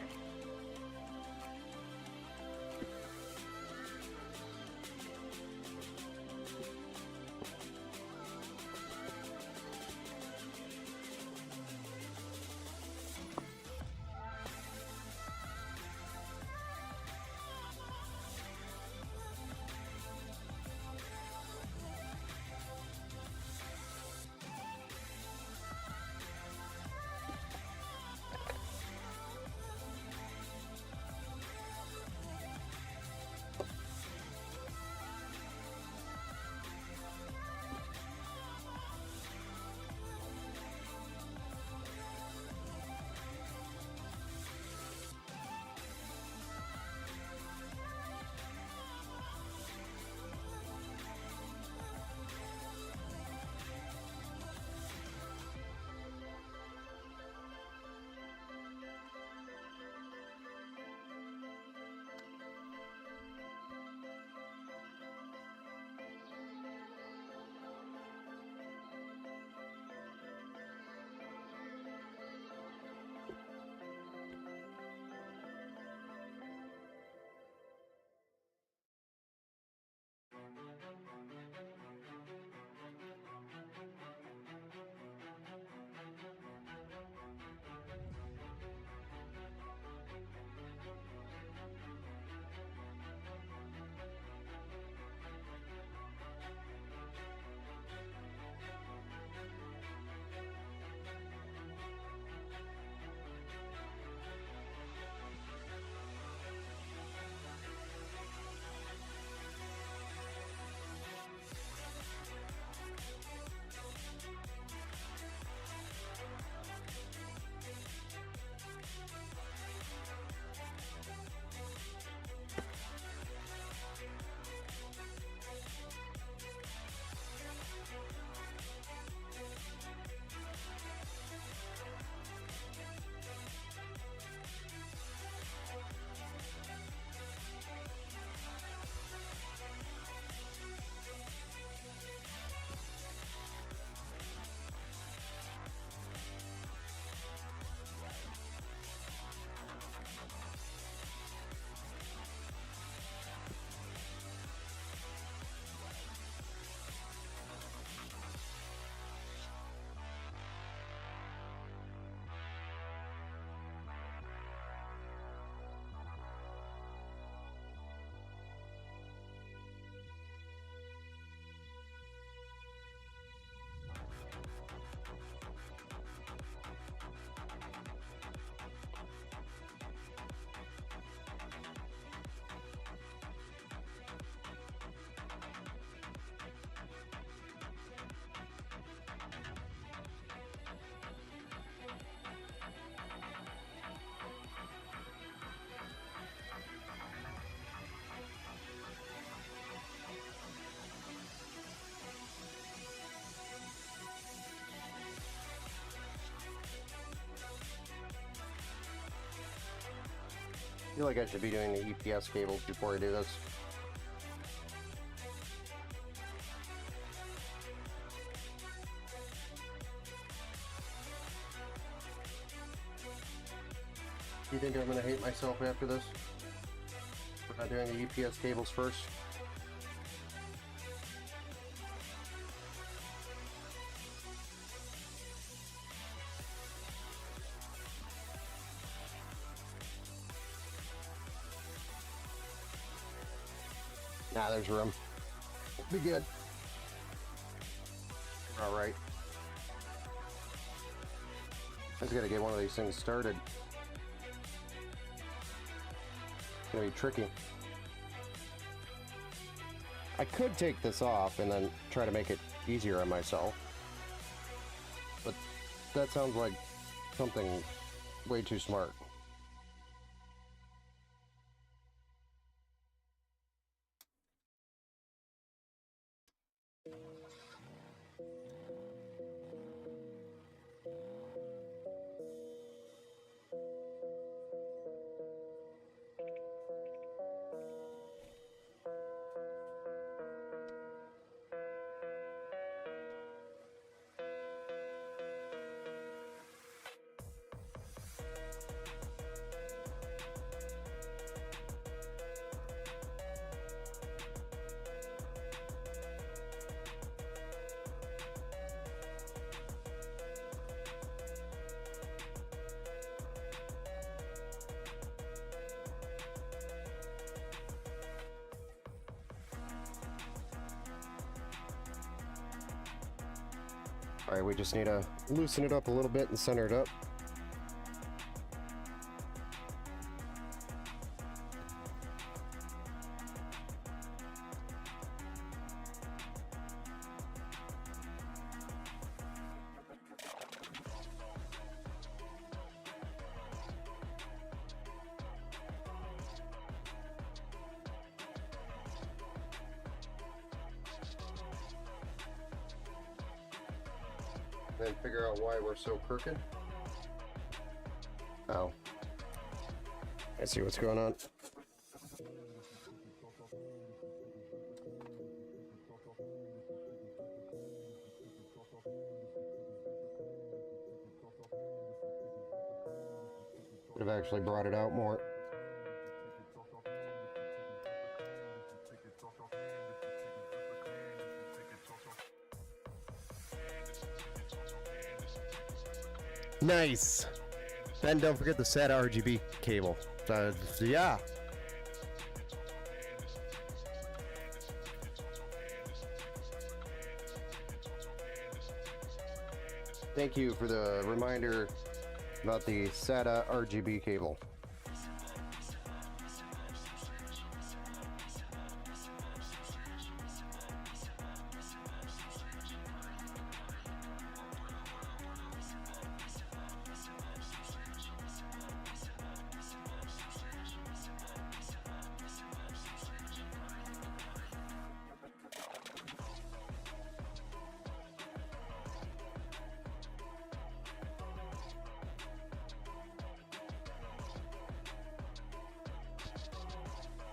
I feel like I should be doing the EPS cables before I do this. Do you think I'm going to hate myself after this? For not doing the EPS cables first? Nah, there's room. Be good. Alright. I just gotta get one of these things started. It's gonna be tricky. I could take this off and then try to make it easier on myself. But that sounds like something way too smart. Alright, we just need to loosen it up a little bit and center it up. Then figure out why we're so crooked. Oh. I see what's going on. Would have actually brought it out more. Nice. And don't forget the SATA RGB cable. Yeah. Thank you for the reminder about the SATA RGB cable.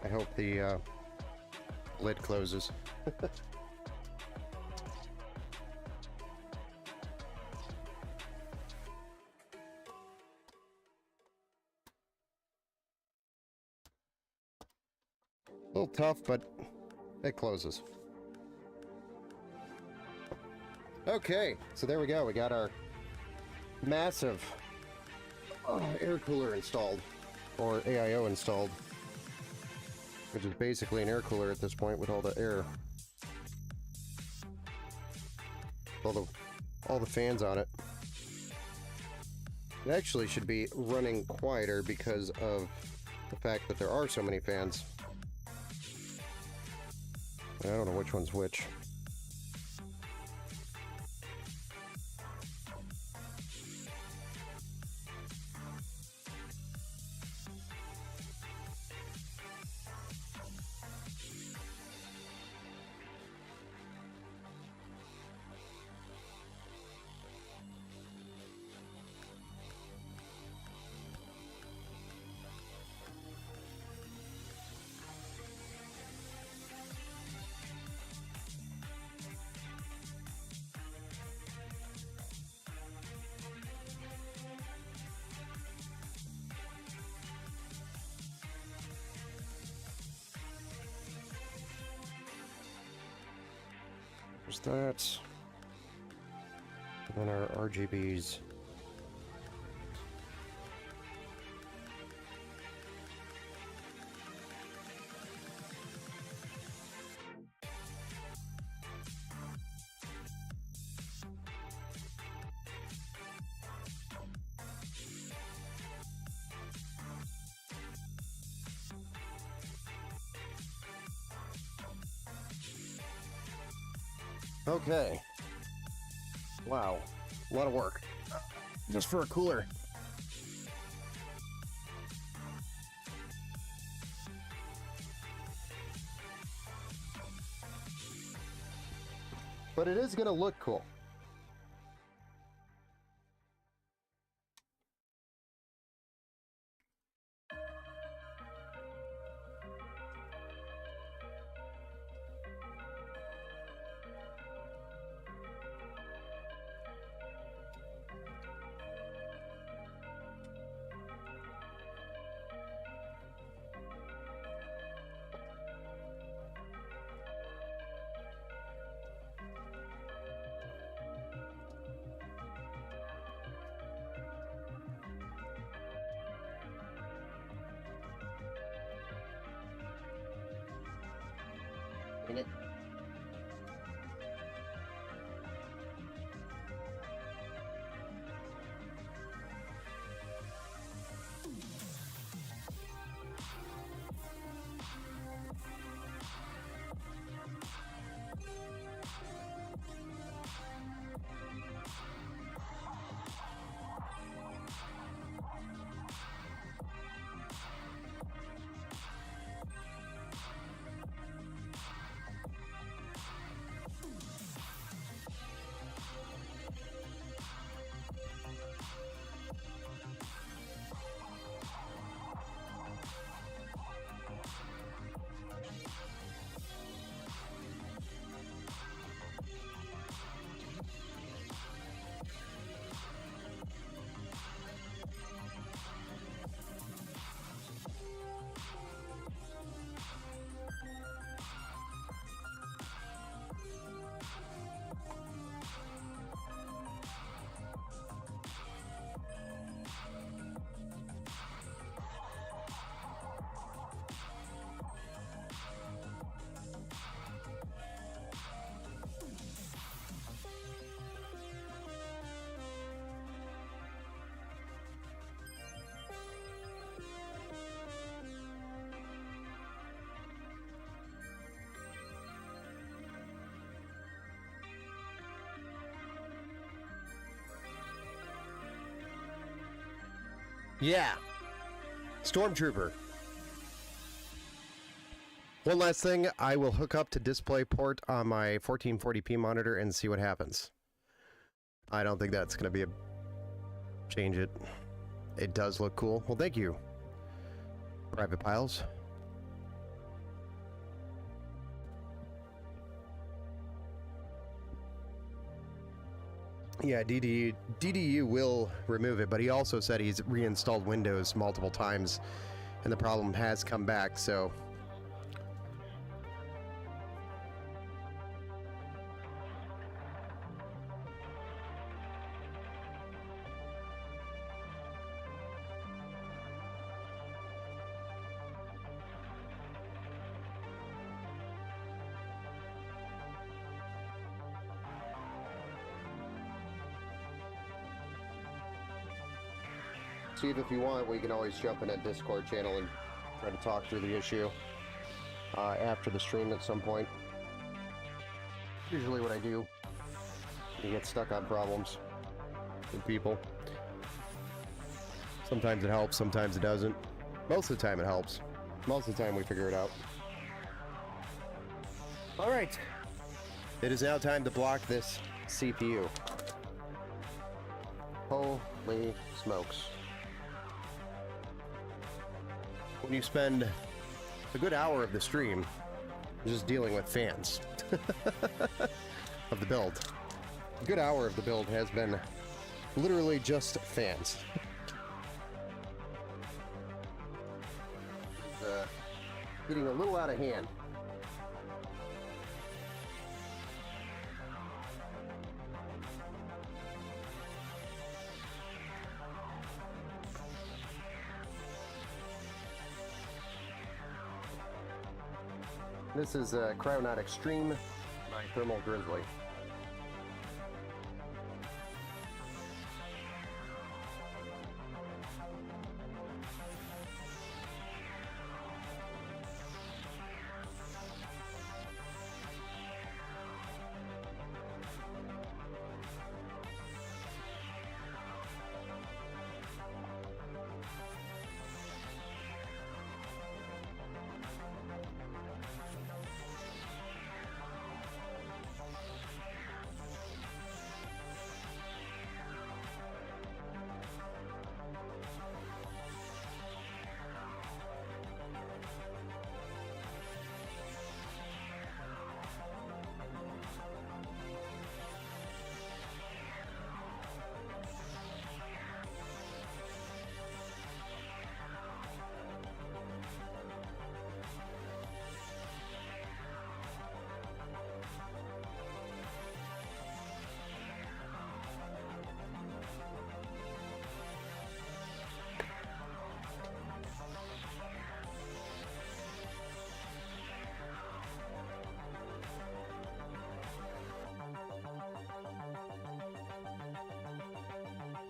I hope the lid closes. A little tough, but it closes. Okay, so there we go. We got our massive air cooler installed, or AIO installed, which is basically an air cooler at this point with all the air, all the fans on it. It actually should be running quieter because of the fact that there are so many fans. I don't know which one's which. There's that. And then our RGBs. Okay. Wow. A lot of work. Just for a cooler. But it is going to look cool. Yeah. Stormtrooper. One last thing, I will hook up to DisplayPort on my 1440p monitor and see what happens. I don't think that's going to be a... Change it. It does look cool. Well, thank you, Private Piles. Yeah, DDU will remove it, but he also said he's reinstalled Windows multiple times, and the problem has come back, so... Steve, if you want, we can always jump in that Discord channel and try to talk through the issue after the stream at some point. Usually what I do, you get stuck on problems with people. Sometimes it helps, sometimes it doesn't. Most of the time it helps. Most of the time we figure it out. Alright. It is now time to block this CPU. Holy smokes. When you spend a good hour of the stream just dealing with fans of the build. A good hour of the build has been literally just fans. It's getting a little out of hand. This is Cryonaut Extreme by Thermal Grizzly.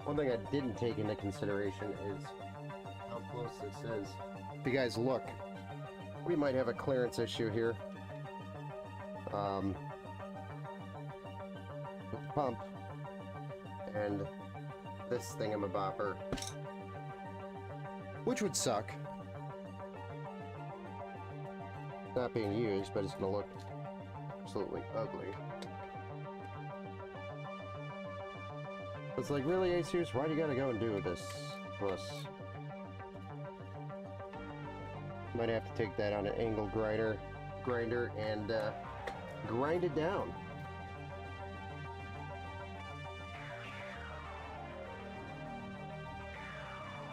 One thing I didn't take into consideration is how close this is. If you guys look, we might have a clearance issue here. With the pump and this thingamabopper, which would suck. Not being used, but it's going to look absolutely ugly. It's like, really, Asus, why do you gotta go and do this to us? Might have to take that on an angle grinder and grind it down.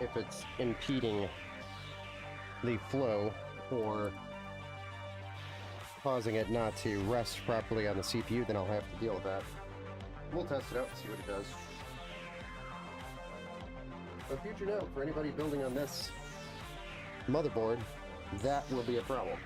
If it's impeding the flow or causing it not to rest properly on the CPU, then I'll have to deal with that. We'll test it out and see what it does. A future note for anybody building on this motherboard, that will be a problem.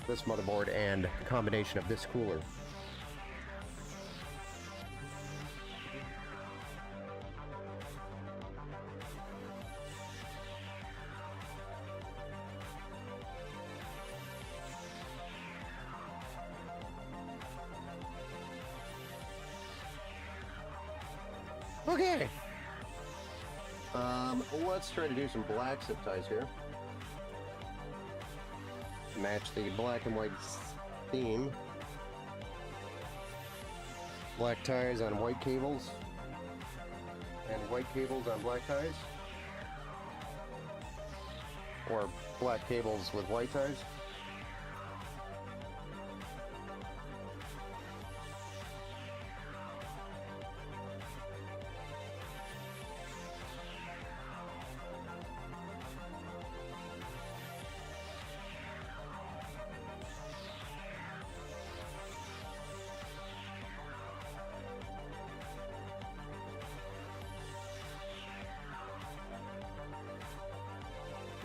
This motherboard and a combination of this cooler. Okay. Let's try to do some black zip ties here. Match the black and white theme. Black ties on white cables. And white cables on black ties. Or black cables with white ties.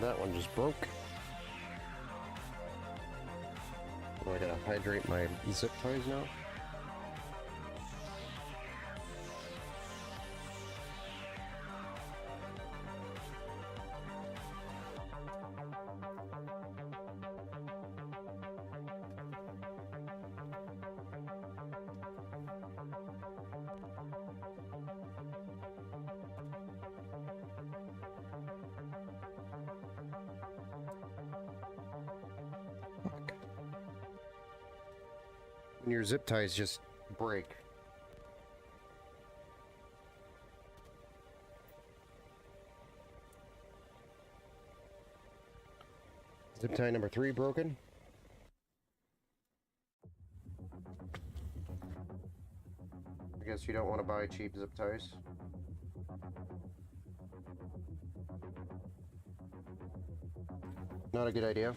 That one just broke. I gotta hydrate my zip ties now. When your zip ties just break. Zip tie number 3 broken. I guess you don't want to buy cheap zip ties. Not a good idea.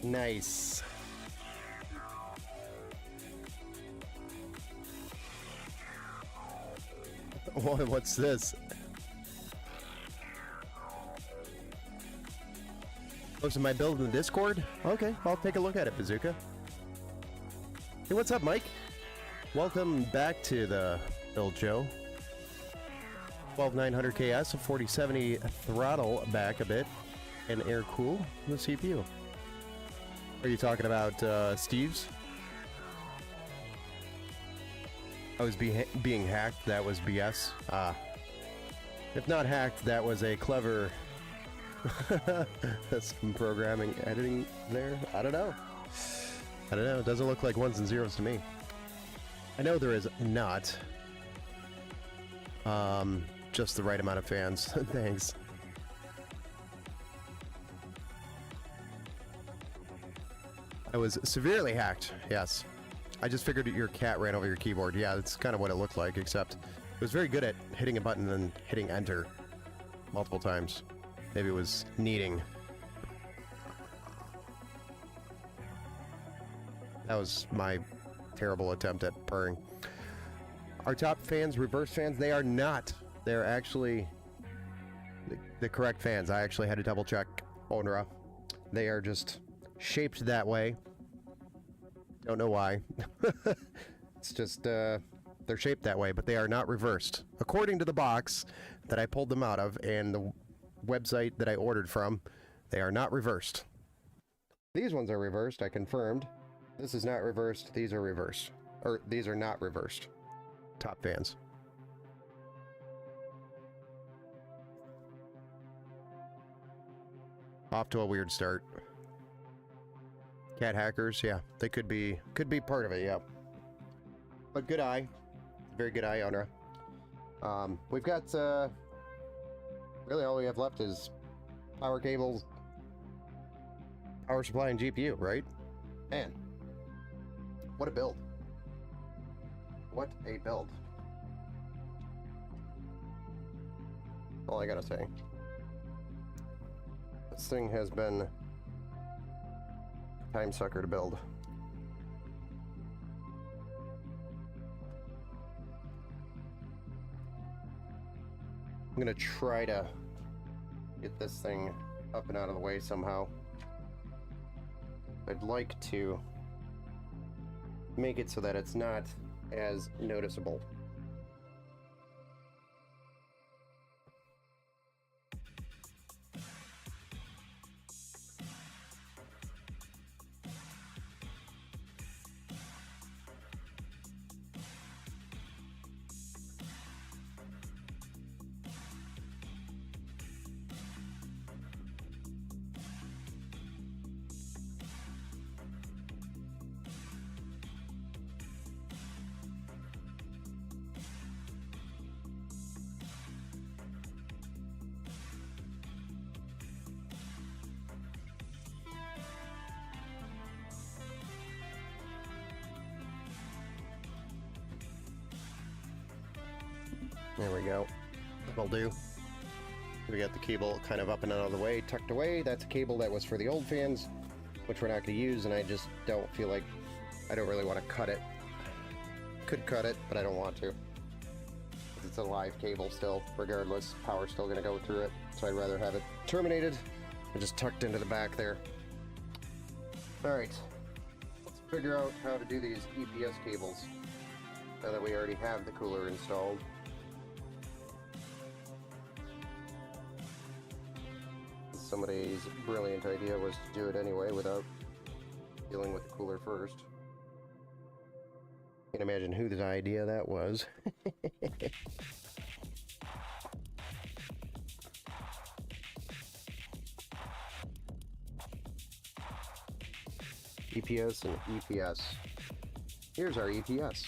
Nice. What's this? Posting my build in the Discord? Okay, I'll take a look at it, Bazooka. Hey, what's up, Mike? Welcome back to the Build Show. 12900 KS, a 4070 throttle back a bit, and air cool the CPU. Are you talking about Steve's? I was being hacked. That was BS. If not hacked, that was a clever some programming editing there. I don't know. It doesn't look like ones and zeros to me. I know there is not. Just the right amount of fans. Thanks. I was severely hacked, yes. I just figured your cat ran over your keyboard. Yeah, that's kind of what it looked like, except it was very good at hitting a button and hitting enter multiple times. Maybe it was kneading. That was my terrible attempt at purring. Our top fans, reverse fans, they are not. They're actually the correct fans. I actually had to double check Onra. They are just shaped that way. Don't know why. It's just, they're shaped that way, but they are not reversed. According to the box that I pulled them out of and the website that I ordered from, they are not reversed. These ones are reversed, I confirmed. This is not reversed, these are reversed. Or, these are not reversed. Top fans. Off to a weird start. Cat hackers, yeah, they could be part of it, yeah. But good eye, very good eye, Onra. We've got really all we have left is power cables, power supply, and GPU, right? Man, what a build! What a build! All I gotta say. This thing has been a time sucker to build. I'm gonna try to get this thing up and out of the way somehow. I'd like to make it so that it's not as noticeable. There we go. That'll do. We got the cable kind of up and out of the way, tucked away. That's a cable that was for the old fans, which we're not going to use, and I just don't feel like... I don't really want to cut it. Could cut it, but I don't want to. It's a live cable still, regardless. Power's still going to go through it, so I'd rather have it terminated and just tucked into the back there. Alright. Let's figure out how to do these EPS cables, now that we already have the cooler installed. Somebody's brilliant idea was to do it anyway without dealing with the cooler first. Can't imagine whose idea that was. EPS and EPS. Here's our EPS.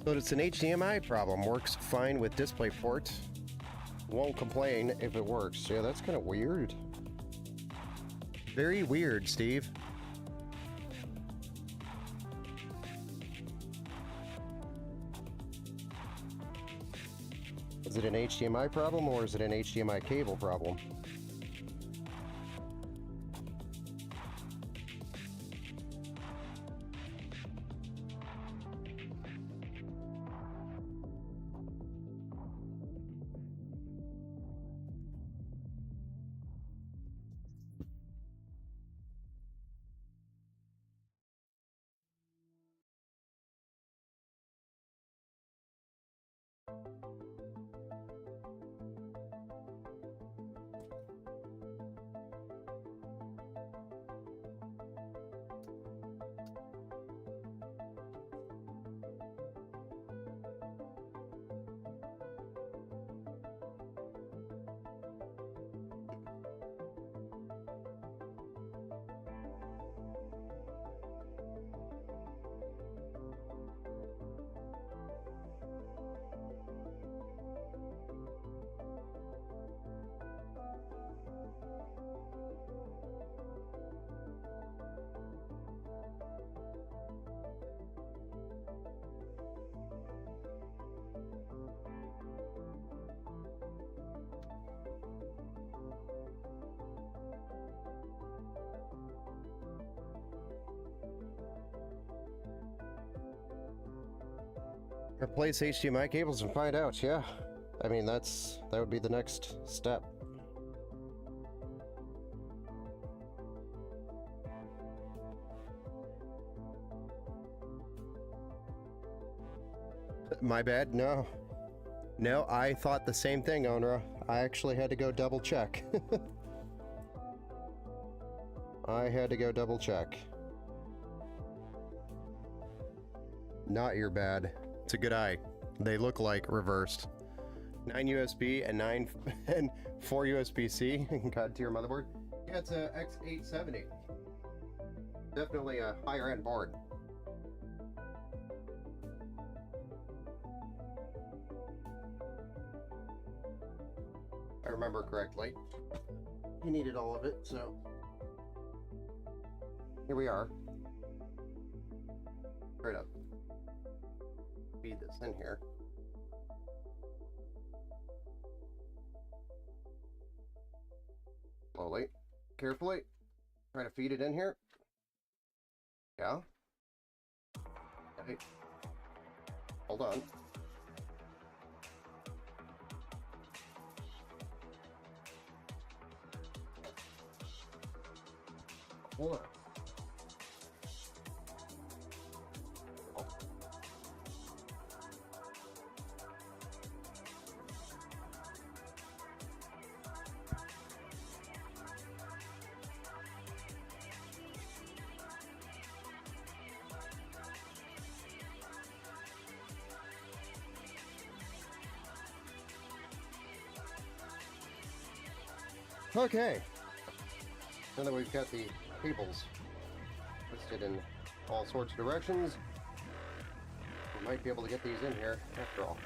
But it's an HDMI problem. Works fine with DisplayPort. Won't complain if it works. Yeah, that's kind of weird. Very weird, Steve. Is it an HDMI problem or is it an HDMI cable problem? Replace HDMI cables and find out, yeah. I mean, that would be the next step. My bad, no. No, I thought the same thing, Onra. I actually had to go double check. I had to go double check. Not your bad. It's a good eye. They look like reversed. 9 USB and 4 USB-C. Cut to your motherboard. Yeah, it's a X870. Definitely a higher end board. If I remember correctly. He needed all of it, so here we are. Straight up. Feed this in here. Slowly, carefully. Try to feed it in here. Yeah. Okay. Hold on. Hold on. Okay. Now that we've got the cables twisted in all sorts of directions, we might be able to get these in here after all.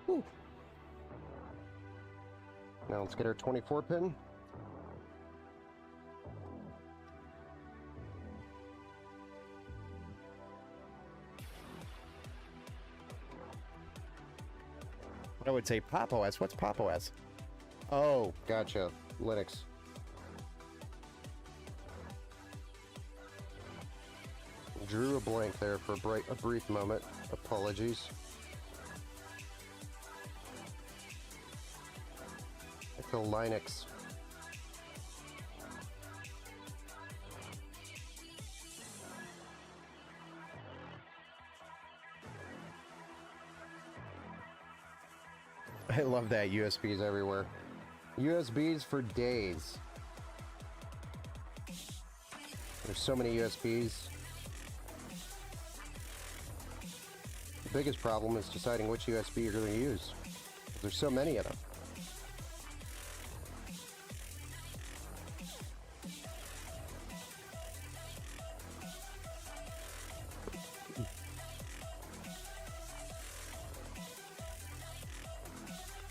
Whew. Now let's get our 24 pin. I would say Pop OS. What's Pop OS? Oh, gotcha. Linux. Drew a blank there for a brief moment. Apologies. I feel Linux. I love that USBs everywhere. USBs for days. There's so many USBs. The biggest problem is deciding which USB you're going to use. There's so many of them.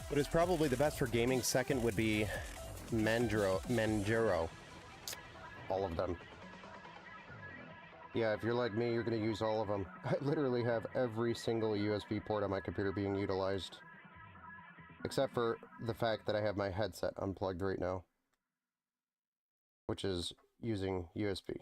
What is probably the best for gaming second would be Manjaro. All of them. Yeah, if you're like me, you're going to use all of them. I literally have every single USB port on my computer being utilized. Except for the fact that I have my headset unplugged right now. Which is using USB.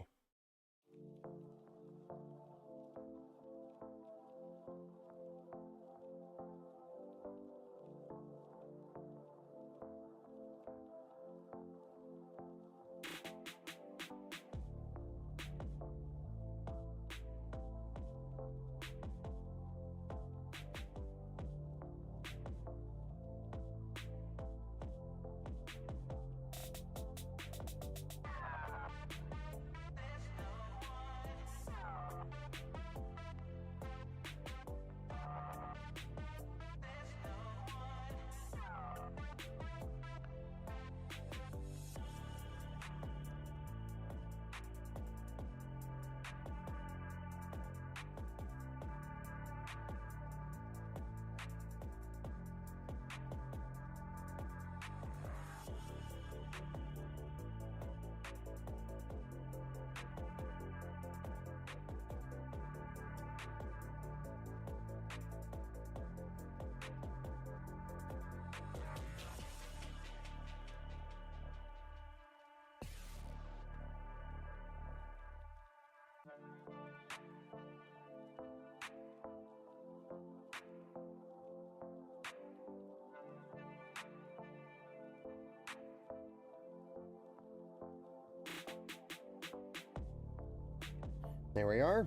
There we are.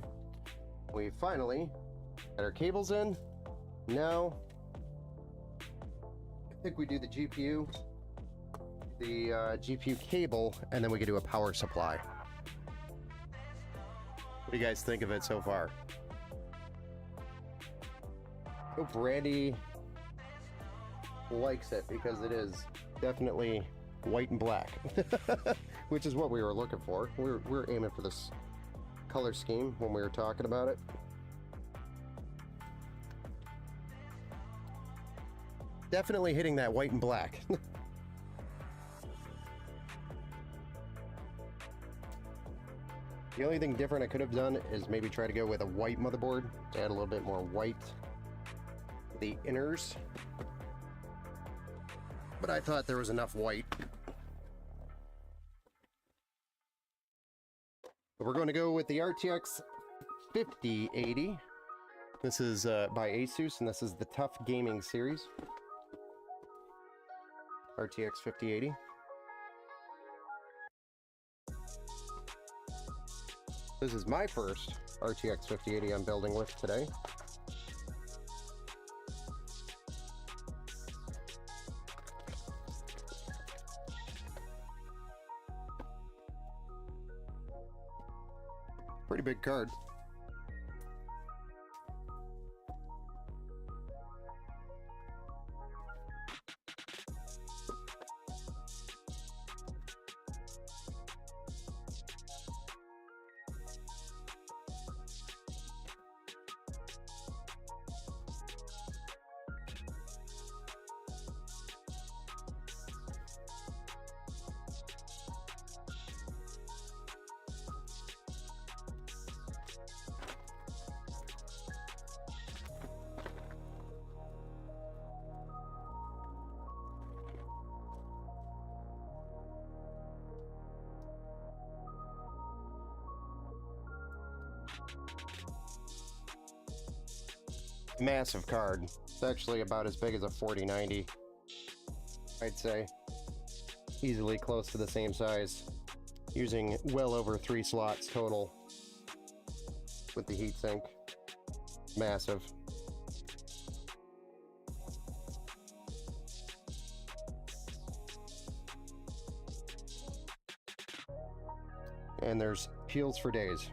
We finally got our cables in. Now, I think we do the GPU cable, and then we can do a power supply. What do you guys think of it so far? I hope Randy likes it, because it is definitely white and black, which is what we were looking for. We're aiming for this color scheme when we were talking about it. Definitely hitting that white and black. The only thing different I could have done is maybe try to go with a white motherboard to add a little bit more white to the inners. But I thought there was enough white. But we're going to go with the RTX 5080. This is by Asus, and this is the Tough Gaming series. RTX 5080. This is my first RTX 5080 I'm building with today. Pretty big card. Massive card. It's actually about as big as a 4090, I'd say. Easily close to the same size. Using well over 3 slots total with the heatsink. Massive. And there's peels for days.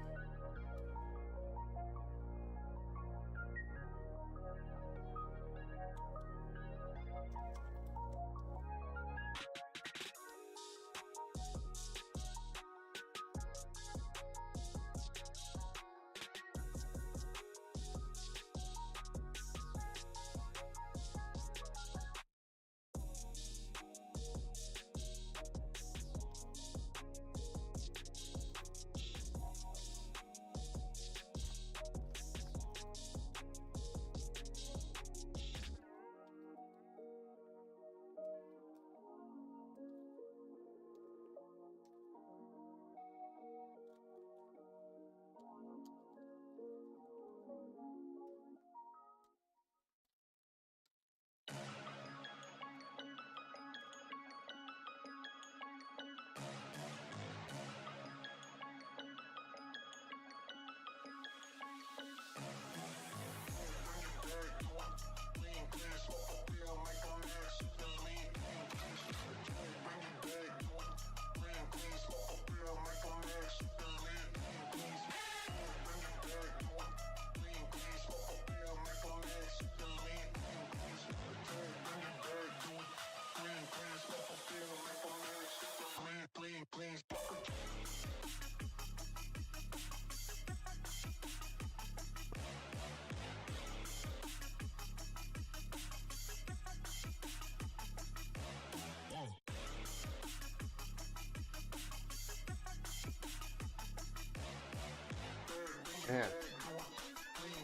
Man,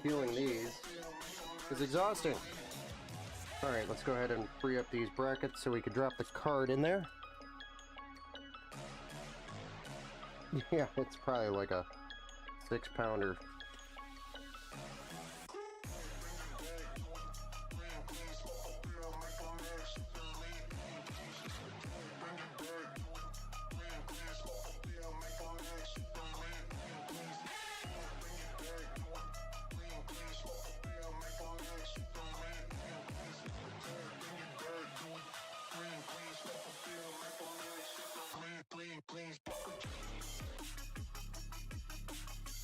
peeling these is exhausting. Alright, let's go ahead and free up these brackets so we can drop the card in there. Yeah, it's probably like a 6-pounder.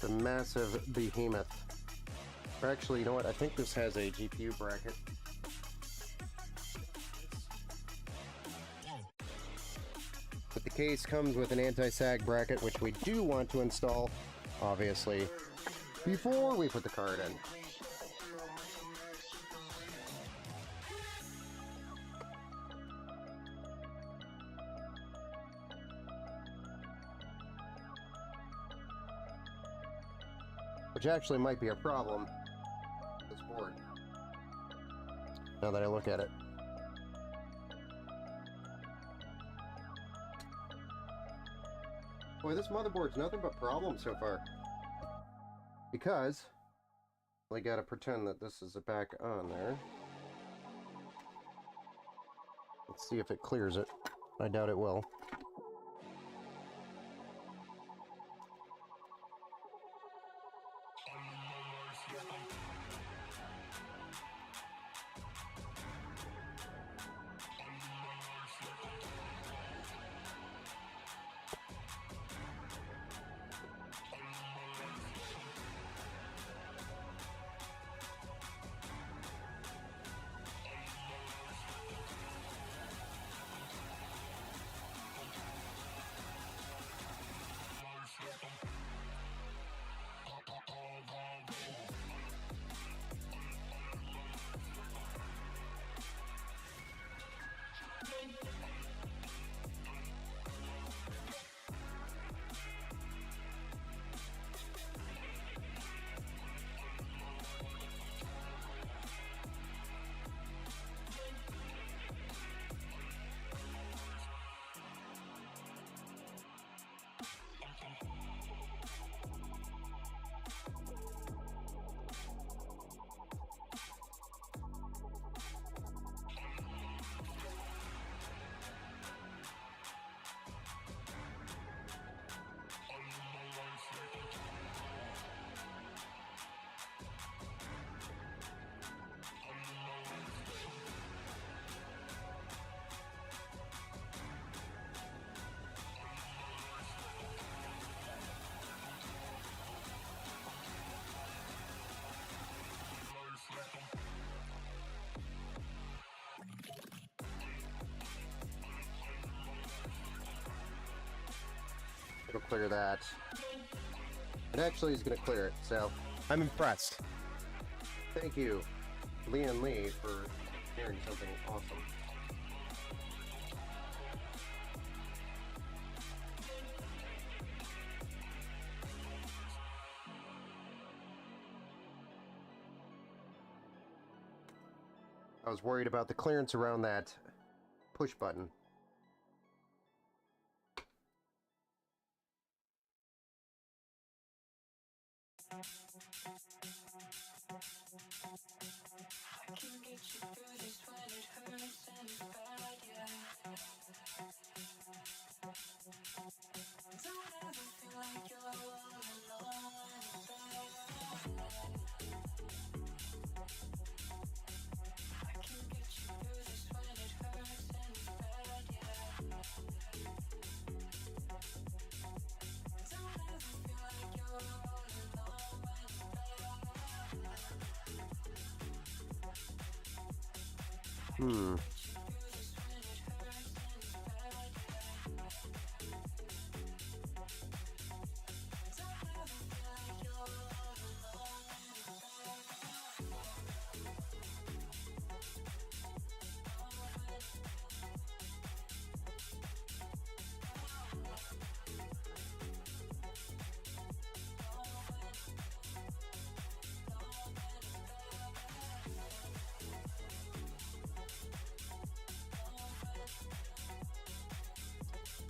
The massive behemoth. Or actually, you know what? I think this has a GPU bracket. But the case comes with an anti-sag bracket, which we do want to install, obviously, before we put the card in. Which actually might be a problem, this board, now that I look at it. Boy, this motherboard's nothing but problems so far. Because I gotta pretend that this is back on there. Let's see if it clears it. I doubt it will. It'll clear that. It actually is going to clear it, so I'm impressed. Thank you, Leon Lee, for sharing something awesome. I was worried about the clearance around that push button.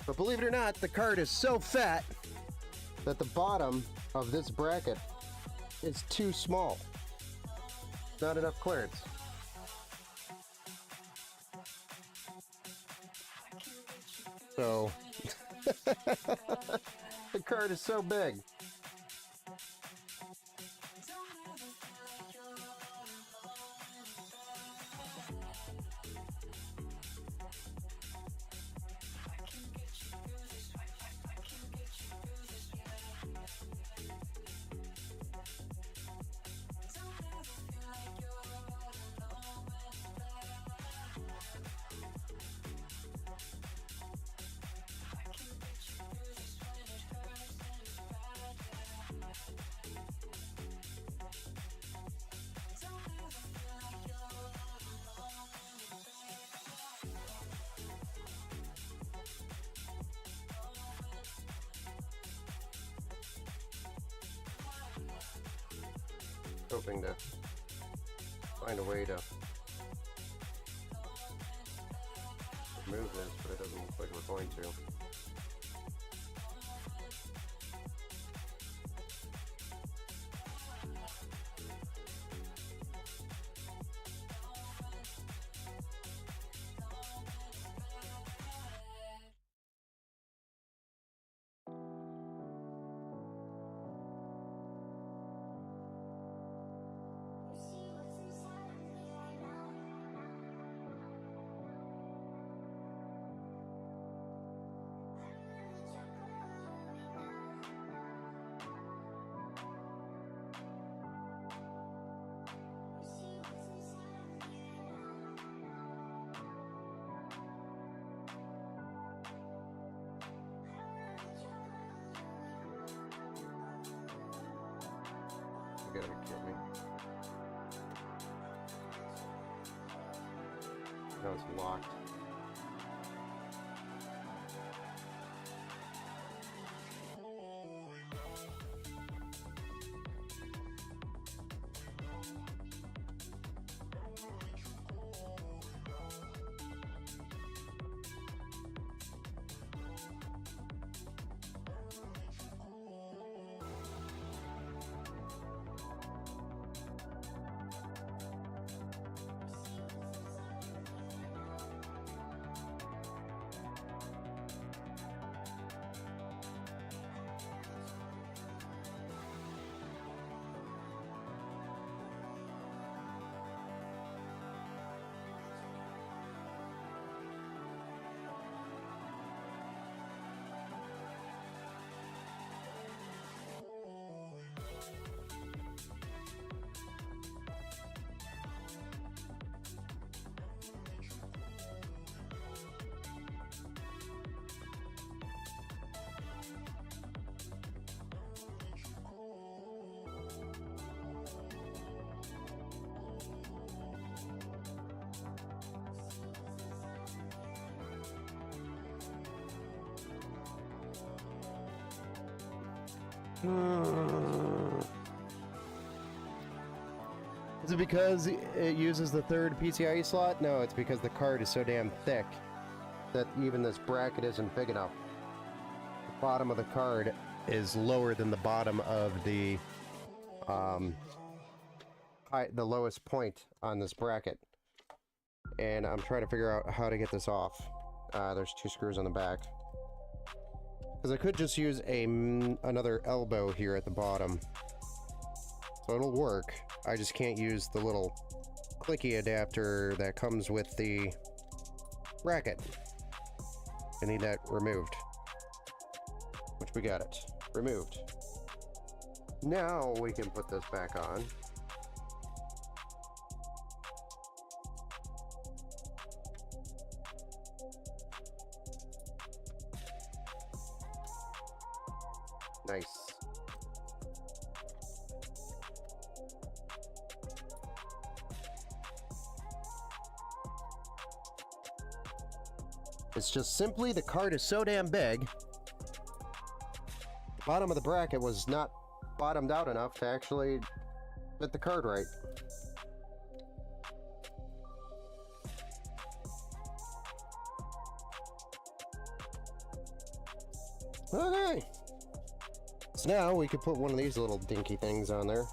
But believe it or not, the card is so fat that the bottom of this bracket is too small. Not enough clearance. So, the card is so big. hoping to find a way to remove this, but it doesn't look like we're going to. You gotta kill me. Now it's locked. Is it because it uses the third PCIe slot? No, it's because the card is so damn thick that even this bracket isn't big enough. The bottom of the card is lower than the bottom of the the lowest point on this bracket. And I'm trying to figure out how to get this off. There's 2 screws on the back. Because I could just use another elbow here at the bottom. So it'll work. I just can't use the little clicky adapter that comes with the bracket. I need that removed. Which we got it. Removed. Now we can put this back on. Nice. It's just simply the card is so damn big. The bottom of the bracket was not bottomed out enough to actually fit the card right. Okay. So now we could put one of these little dinky things on there.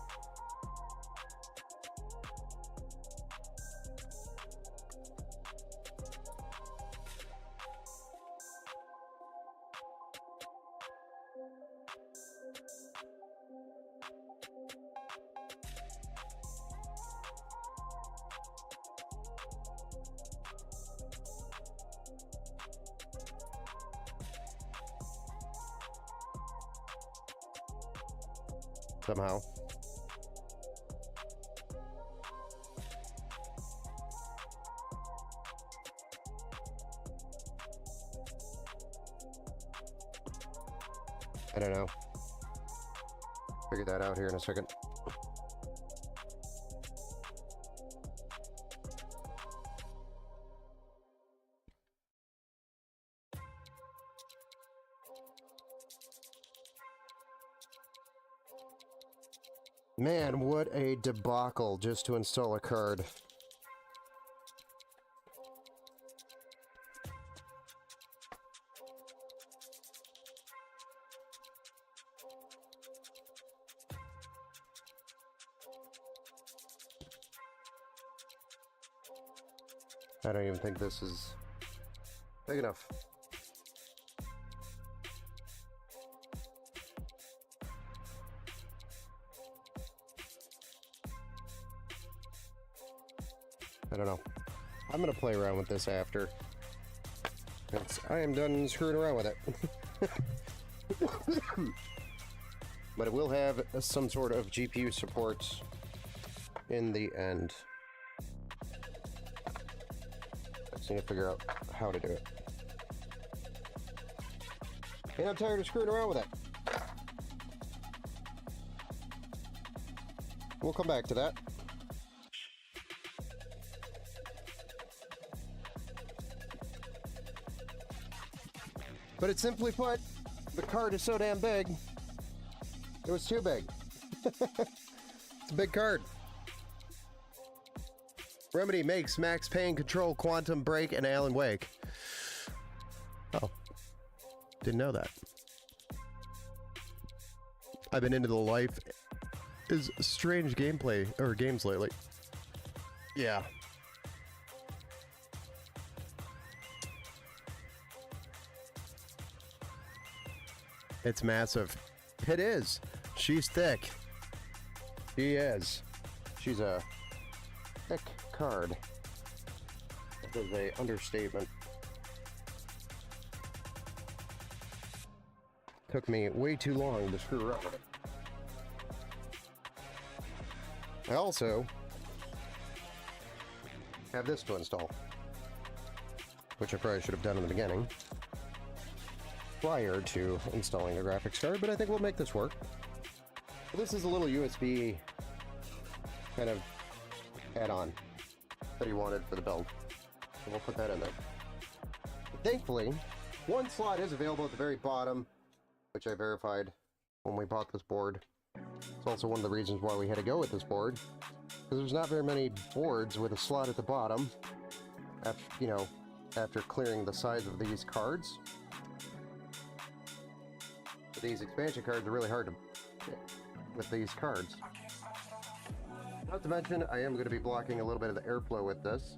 Somehow. I don't know. Figure that out here in a second. Man, what a debacle just to install a card. I don't even think this is big enough. I don't know. I'm gonna play around with this after. I am done screwing around with it. But it will have some sort of GPU support in the end. I just need to figure out how to do it. And I'm tired of screwing around with it. We'll come back to that. But it's simply put, the card is so damn big, it was too big. It's a big card. Remedy makes Max Payne, Control, Quantum Break, and Alan Wake. Oh. Didn't know that. I've been into the life is strange gameplay, or games lately. Yeah. It's massive. It is. She's thick. She is. She's a thick card. That is an understatement. Took me way too long to screw around with it. I also have this to install, which I probably should have done in the beginning prior to installing the graphics card, but I think we'll make this work. This is a little USB kind of add-on that he wanted for the build, so we'll put that in there. But thankfully, one slot is available at the very bottom, which I verified when we bought this board. It's also one of the reasons why we had to go with this board, because there's not very many boards with a slot at the bottom, after clearing the size of these cards. But these expansion cards are really hard to fit with these cards. Not to mention, I am going to be blocking a little bit of the airflow with this.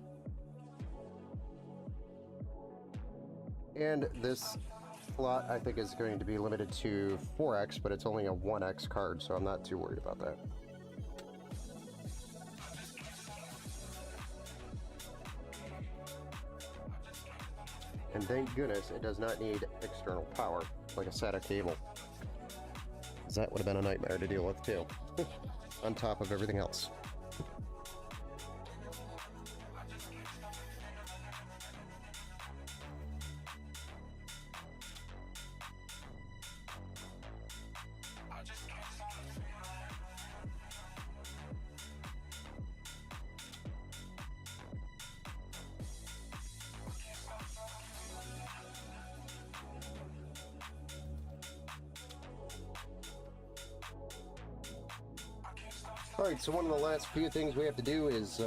And this slot, I think, is going to be limited to 4X, but it's only a 1X card, so I'm not too worried about that. And thank goodness it does not need external power, like a SATA cable. Because that would have been a nightmare to deal with too, on top of everything else. Alright, so one of the last few things we have to do is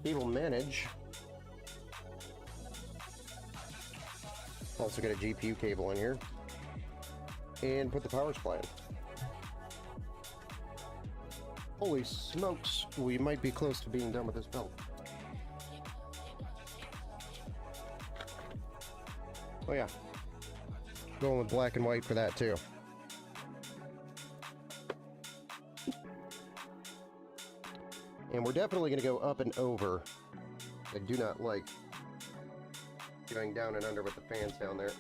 cable manage. Also got a GPU cable in here. And put the power supply in. Holy smokes, we might be close to being done with this build. Oh yeah. Going with black and white for that too. And we're definitely going to go up and over. I do not like going down and under with the fans down there.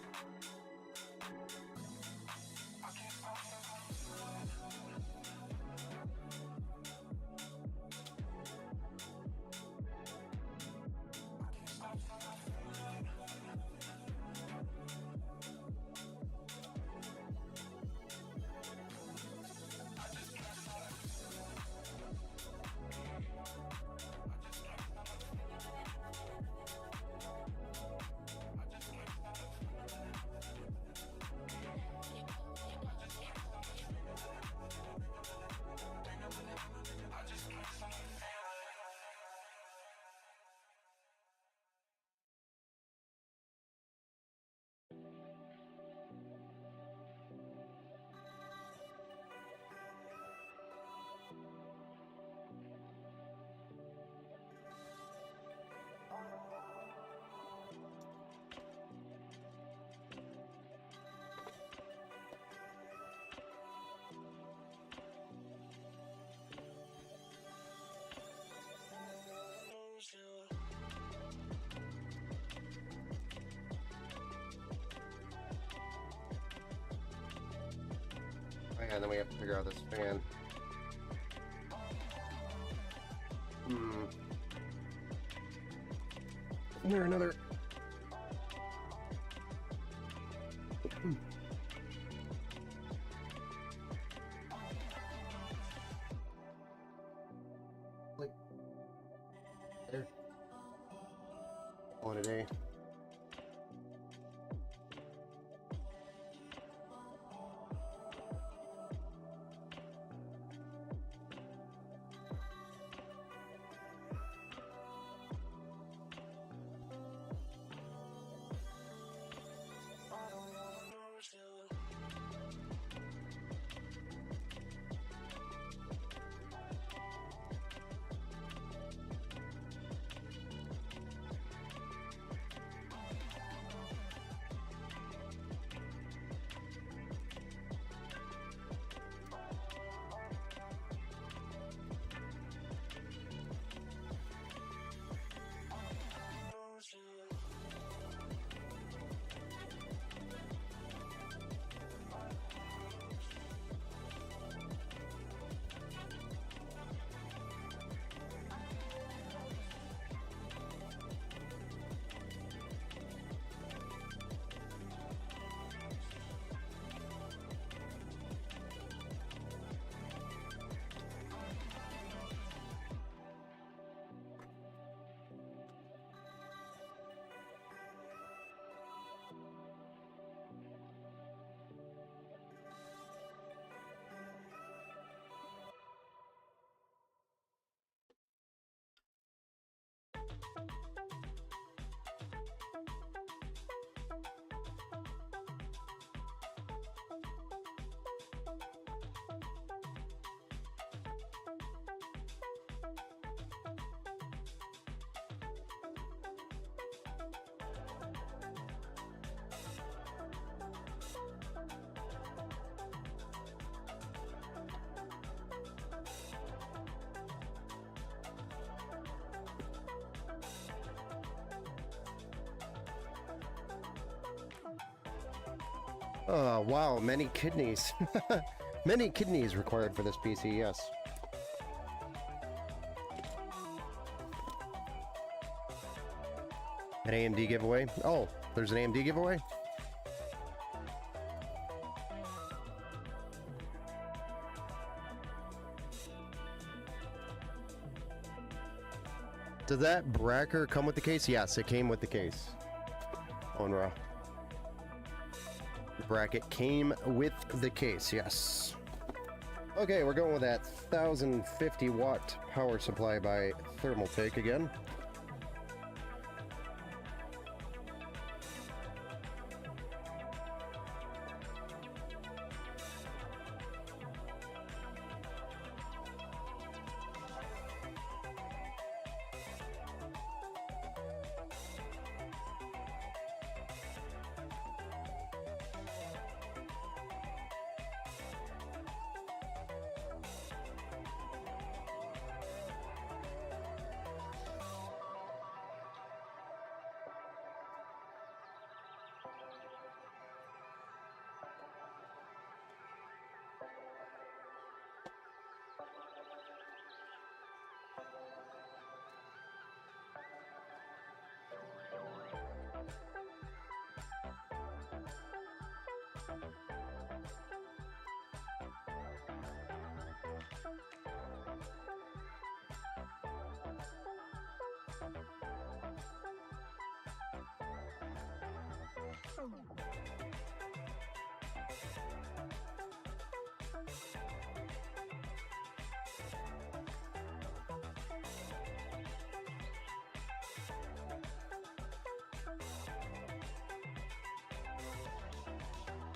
And then we have to figure out this fan. Isn't there another? Like there. On a day. Oh, wow, many kidneys. Many kidneys required for this PC, yes. An AMD giveaway? Oh, there's an AMD giveaway? Did that Bracker come with the case? Yes, it came with the case. Onra. The bracket came with the case, yes. Okay, we're going with that 1050 watt power supply by Thermaltake again.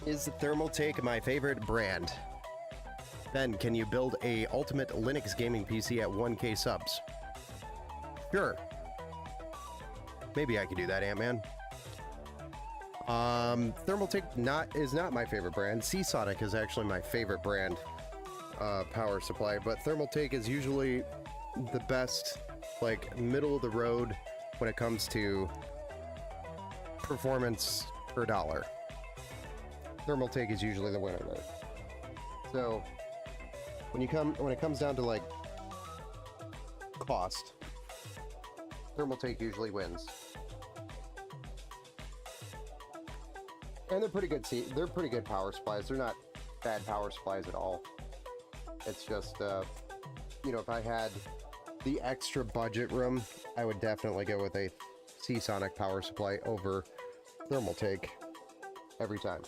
Is Thermaltake my favorite brand? Ben, can you build a ultimate Linux gaming PC at 1K subs? Sure. Maybe I could do that, Ant-Man. Thermaltake is not my favorite brand. Seasonic is actually my favorite brand power supply, but Thermaltake is usually the best, like, middle of the road when it comes to performance per dollar. Thermaltake is usually the winner there. So when it comes down to like cost, Thermaltake usually wins. And they're pretty good. They're pretty good power supplies. They're not bad power supplies at all. It's just, you know, if I had the extra budget room, I would definitely go with a Seasonic power supply over Thermaltake every time.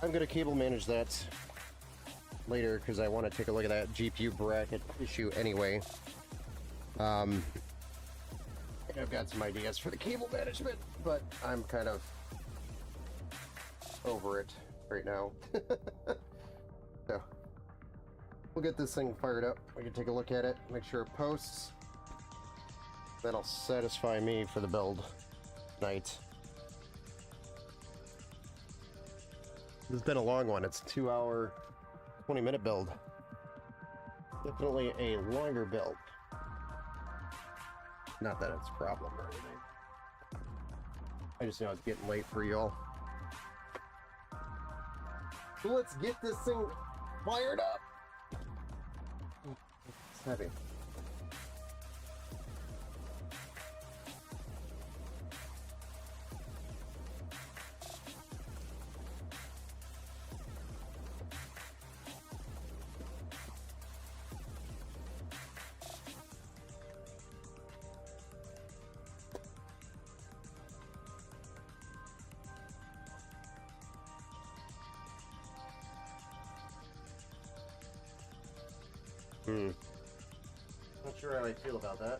I'm going to cable manage that later because I want to take a look at that GPU bracket issue anyway. And I've got some ideas for the cable management, but I'm kind of over it right now. So we'll get this thing fired up. We can take a look at it, make sure it posts. That'll satisfy me for the build night. This has been a long one. It's a 2-hour, 20-minute build. Definitely a longer build. Not that it's a problem or anything. I just know it's getting late for y'all. So let's get this thing fired up. It's heavy. Not sure how I feel about that.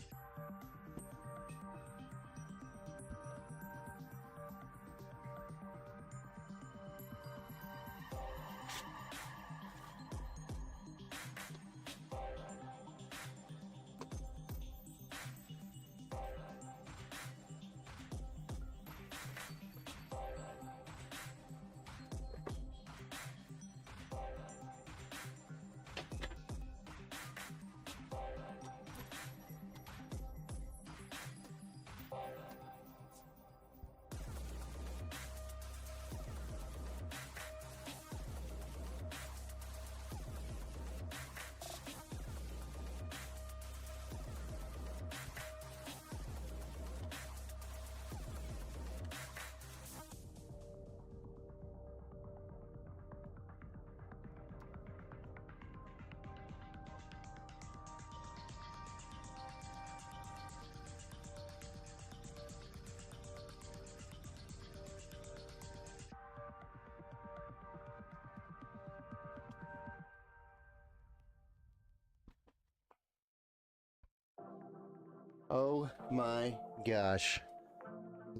Oh my gosh.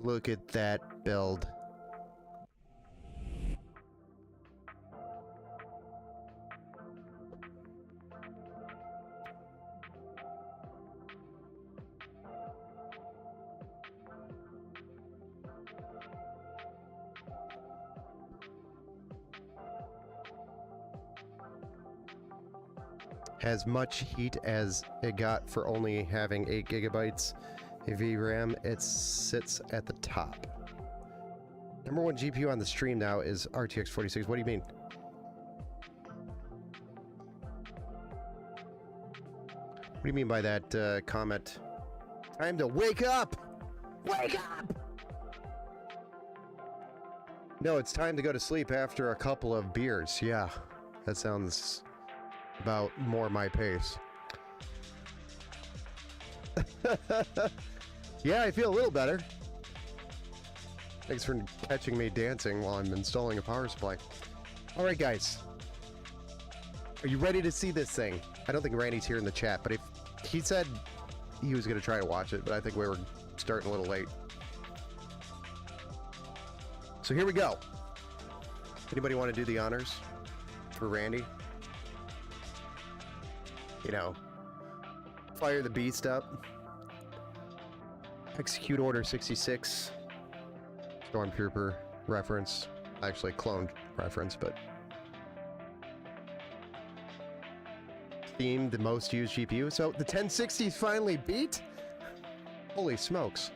Look at that build. As much heat as it got for only having 8 gigabytes of VRAM, it sits at the top. Number one GPU on the stream now is RTX 46. What do you mean? What do you mean by that comment? Time to wake up! Wake up! No, it's time to go to sleep after a couple of beers. Yeah, that sounds about more my pace. Yeah, I feel a little better. Thanks for catching me dancing while I'm installing a power supply. All right, guys. Are you ready to see this thing? I don't think Randy's here in the chat, but if he said he was going to try to watch it, but I think we were starting a little late. So here we go. Anybody want to do the honors for Randy? You know, fire the beast up. Execute Order 66. Stormtrooper reference. Actually, cloned reference, but. Theme, the most used GPU. So the 1060 finally beat? Holy smokes.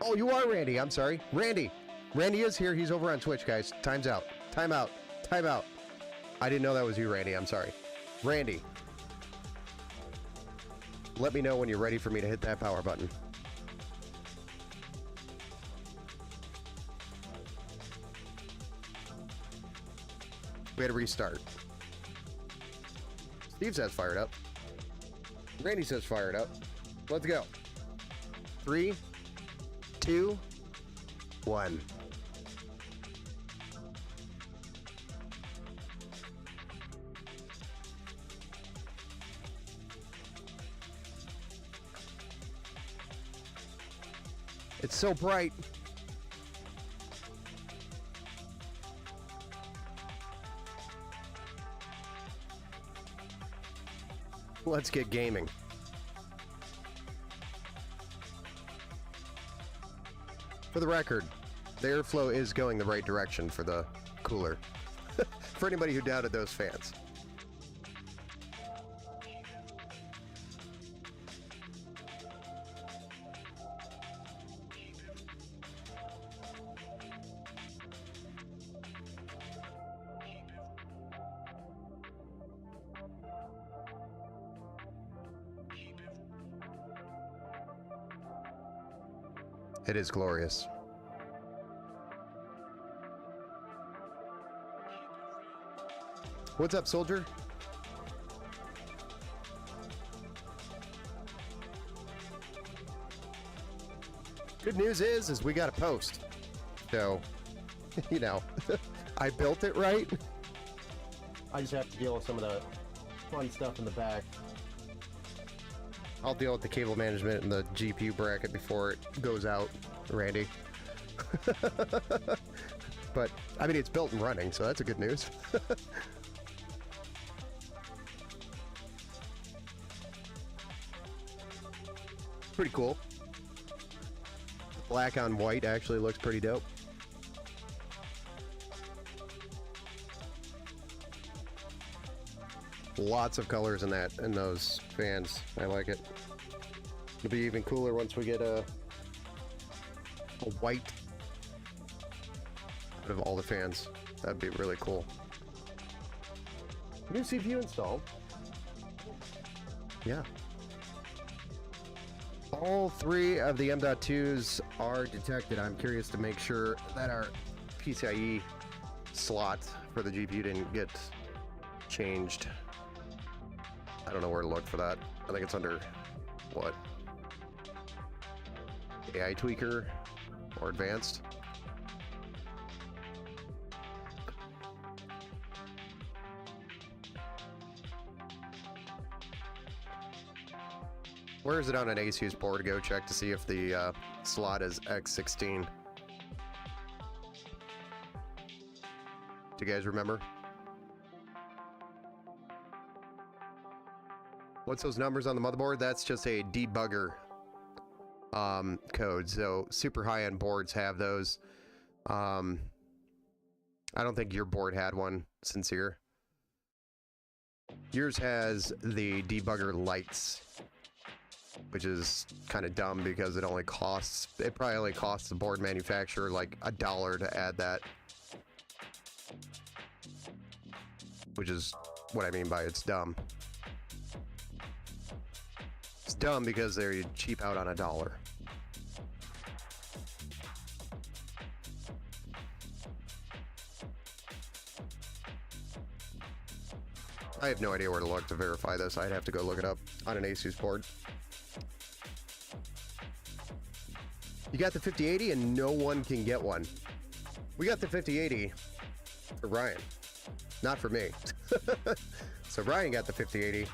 Oh, you are Randy. I'm sorry. Randy. Randy is here. He's over on Twitch, guys. Time's out. Time out. Time out. I didn't know that was you, Randy. I'm sorry. Randy. Let me know when you're ready for me to hit that power button. We had to restart. Steve says fired up. Randy says fired up. Let's go. 3, 2, 1. It's so bright. Let's get gaming. For the record, the airflow is going the right direction for the cooler. For anybody who doubted those fans. It is glorious. What's up, soldier? Good news is we got a post. So, you know, I built it right. I just have to deal with some of the fun stuff in the back. I'll deal with the cable management and the GPU bracket before it goes out, Randy. But, I mean, it's built and running, so that's a good news. Pretty cool. Black on white actually looks pretty dope. Lots of colors in those fans. I like it. It'll be even cooler once we get a white out of all the fans. That'd be really cool. New CPU installed. Yeah. All three of the M.2s are detected. I'm curious to make sure that our PCIe slot for the GPU didn't get changed. I don't know where to look for that. I think it's under, what? AI tweaker or advanced. Where is it on an ASUS board? Go check to see if the slot is X16. Do you guys remember? What's those numbers on the motherboard? That's just a debugger code. So super high-end boards have those. I don't think your board had one, Sincere. Yours has the debugger lights, which is kind of dumb because it probably only costs the board manufacturer like $1 to add that. Which is what I mean by it's dumb. It's dumb because they're cheap out on $1. I have no idea where to look to verify this. I'd have to go look it up on an ASUS board. You got the 5080 and no one can get one. We got the 5080 for Ryan, not for me. So Ryan got the 5080.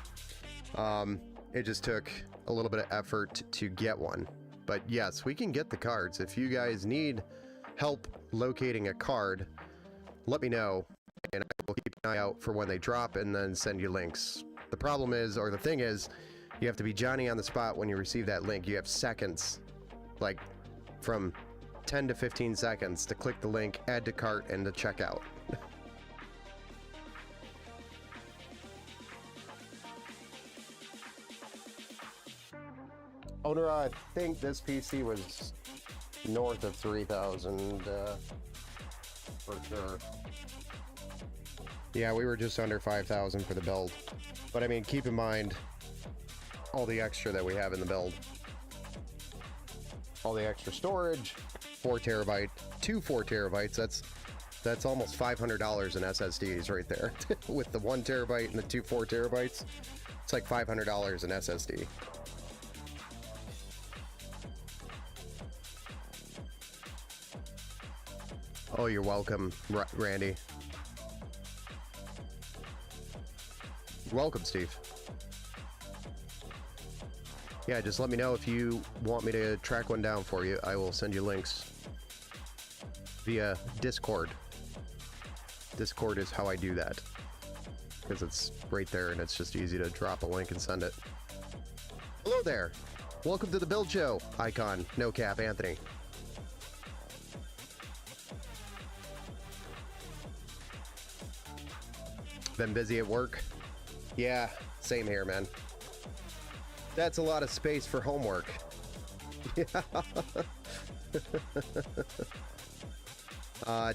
It just took a little bit of effort to get one. But yes, we can get the cards. If you guys need help locating a card, let me know, and I will keep an eye out for when they drop and then send you links. The problem is, or the thing is, you have to be Johnny on the spot when you receive that link. You have seconds, like from 10 to 15 seconds to click the link, add to cart, and to check out. Owner, I think this PC was north of 3,000 for sure. Yeah, we were just under 5,000 for the build. But I mean, keep in mind all the extra that we have in the build. All the extra storage, 4 terabyte, 4 terabytes. That's almost $500 in SSDs right there. With the 1 terabyte and the 4 terabytes, it's like $500 in SSD. Oh, you're welcome, Randy. You're welcome, Steve. Yeah, just let me know if you want me to track one down for you. I will send you links via Discord. Discord is how I do that, because it's right there and it's just easy to drop a link and send it. Hello there. Welcome to the Build Show. Icon, no cap, Anthony. Been busy at work? Yeah, same here, man. That's a lot of space for homework. Yeah.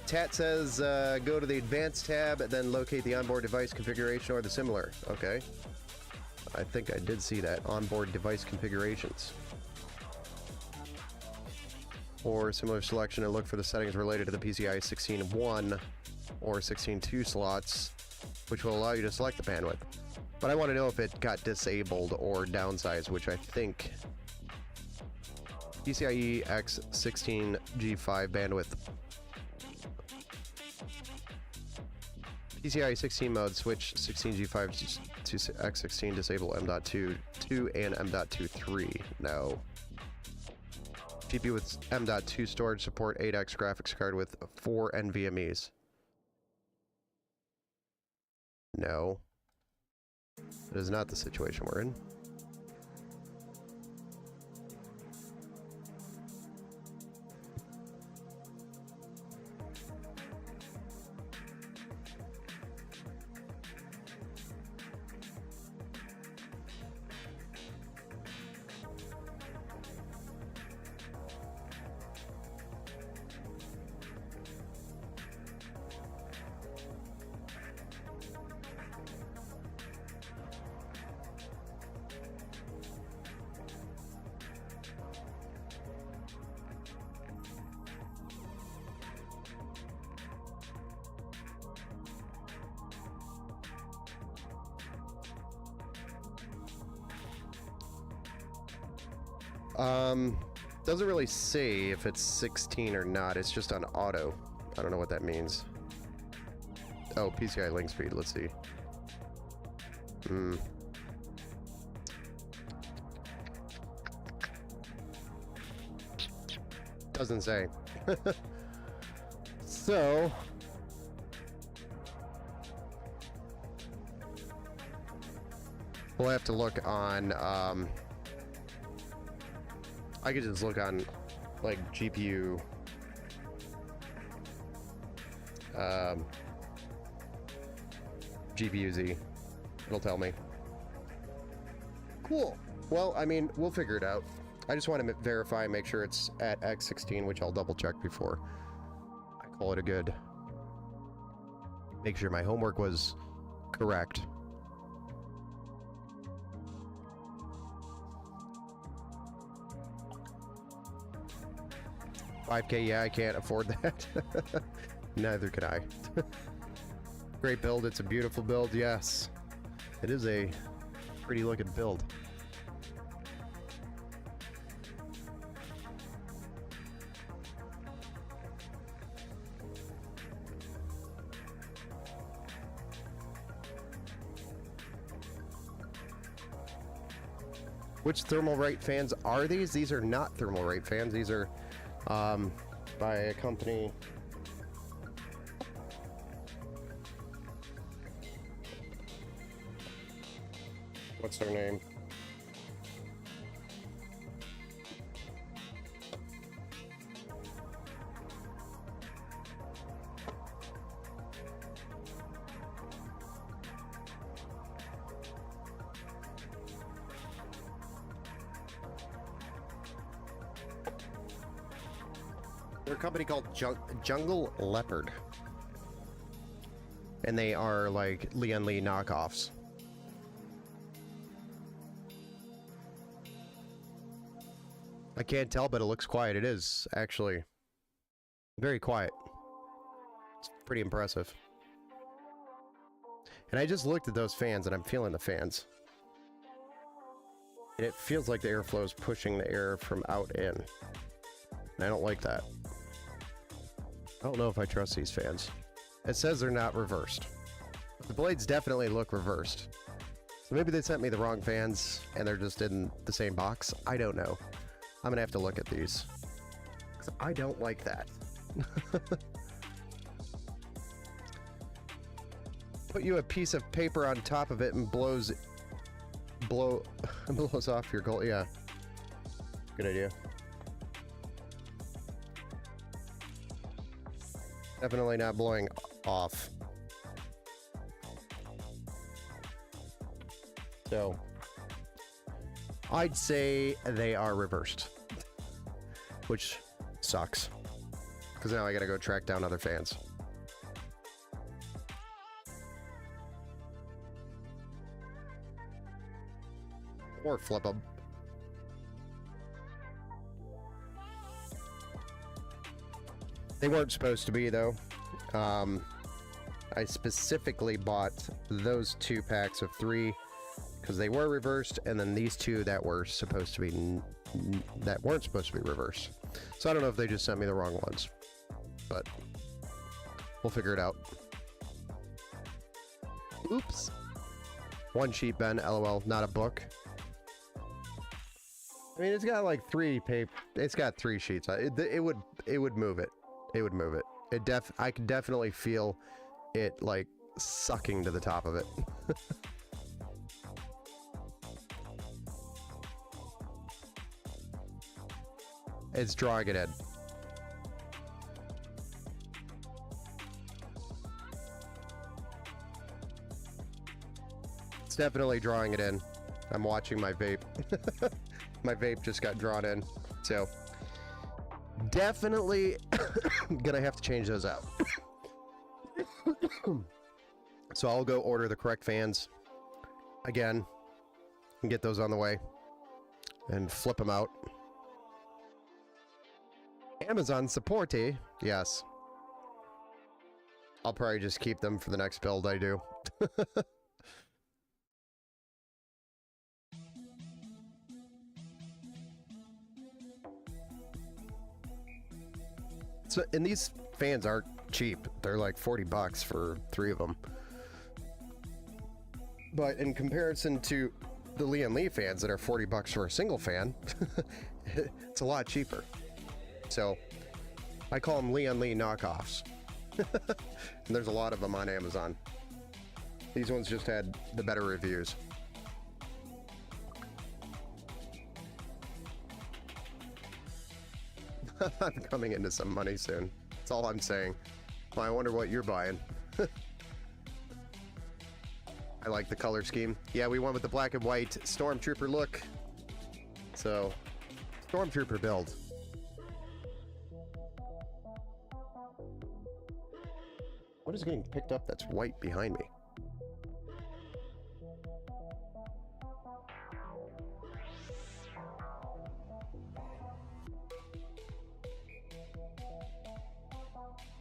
Tat says go to the Advanced tab, then locate the onboard device configuration or the similar. Okay. I think I did see that. Onboard device configurations. Or similar selection and look for the settings related to the PCIe 16.1 or 16.2 slots, which will allow you to select the bandwidth. But I want to know if it got disabled or downsized, which I think PCIe X16 G5 bandwidth. PCI 16 mode, switch 16G5 to X16, disable M.2 and M.2.3. No. GPU with M.2 storage, support 8X graphics card with 4 NVMEs. No. That is not the situation we're in. Doesn't really say if it's 16 or not. It's just on auto. I don't know what that means. Oh, PCI link speed. Let's see. Doesn't say. So we'll have to look on I could just look on like GPU GPU-Z. It'll tell me. Cool. Well, I mean, we'll figure it out. I just want to verify and make sure it's at X16, which I'll double check before I call it a good. Make sure my homework was correct. $5K, yeah, I can't afford that. Neither can I. Great build, it's a beautiful build, yes. It is a pretty looking build. Which Thermalright fans are these? These are not Thermalright fans, these are by a company. What's their name? They're a company called Jungle Leopard. And they are like Lian Li knockoffs. I can't tell, but it looks quiet. It is, actually. Very quiet. It's pretty impressive. And I just looked at those fans, and I'm feeling the fans. And it feels like the airflow is pushing the air from out in. And I don't like that. I don't know if I trust these fans. It says they're not reversed. The blades definitely look reversed. So maybe they sent me the wrong fans, and they're just in the same box. I don't know. I'm gonna have to look at these. 'Cause I don't like that. Put you a piece of paper on top of it and blows off your goal. Yeah. Good idea. Definitely not blowing off. So I'd say they are reversed, which sucks because now I gotta go track down other fans. Or flip them. They weren't supposed to be, though. I specifically bought those 2 packs of 3 because they were reversed, and then these 2 that were supposed to be that weren't supposed to be reversed. So I don't know if they just sent me the wrong ones, but we'll figure it out. Oops. One sheet, Ben. LOL. Not a book. I mean, it's got like it's got 3 sheets. It would move it. It would move it. I could definitely feel it like sucking to the top of it. It's drawing it in. It's definitely drawing it in. I'm watching my vape. My vape just got drawn in. So, definitely gonna have to change those out. So I'll go order the correct fans again and get those on the way and flip them out. Amazon supporty, yes. I'll probably just keep them for the next build I do. So, and these fans aren't cheap. They're like 40 bucks for 3 of them. But in comparison to the Lian Li fans that are 40 bucks for a single fan, it's a lot cheaper. So I call them Lian Li knockoffs. And there's a lot of them on Amazon. These ones just had the better reviews. I'm coming into some money soon. That's all I'm saying. Well, I wonder what you're buying. I like the color scheme. Yeah, we went with the black and white Stormtrooper look. So, Stormtrooper build. What is getting picked up that's white behind me?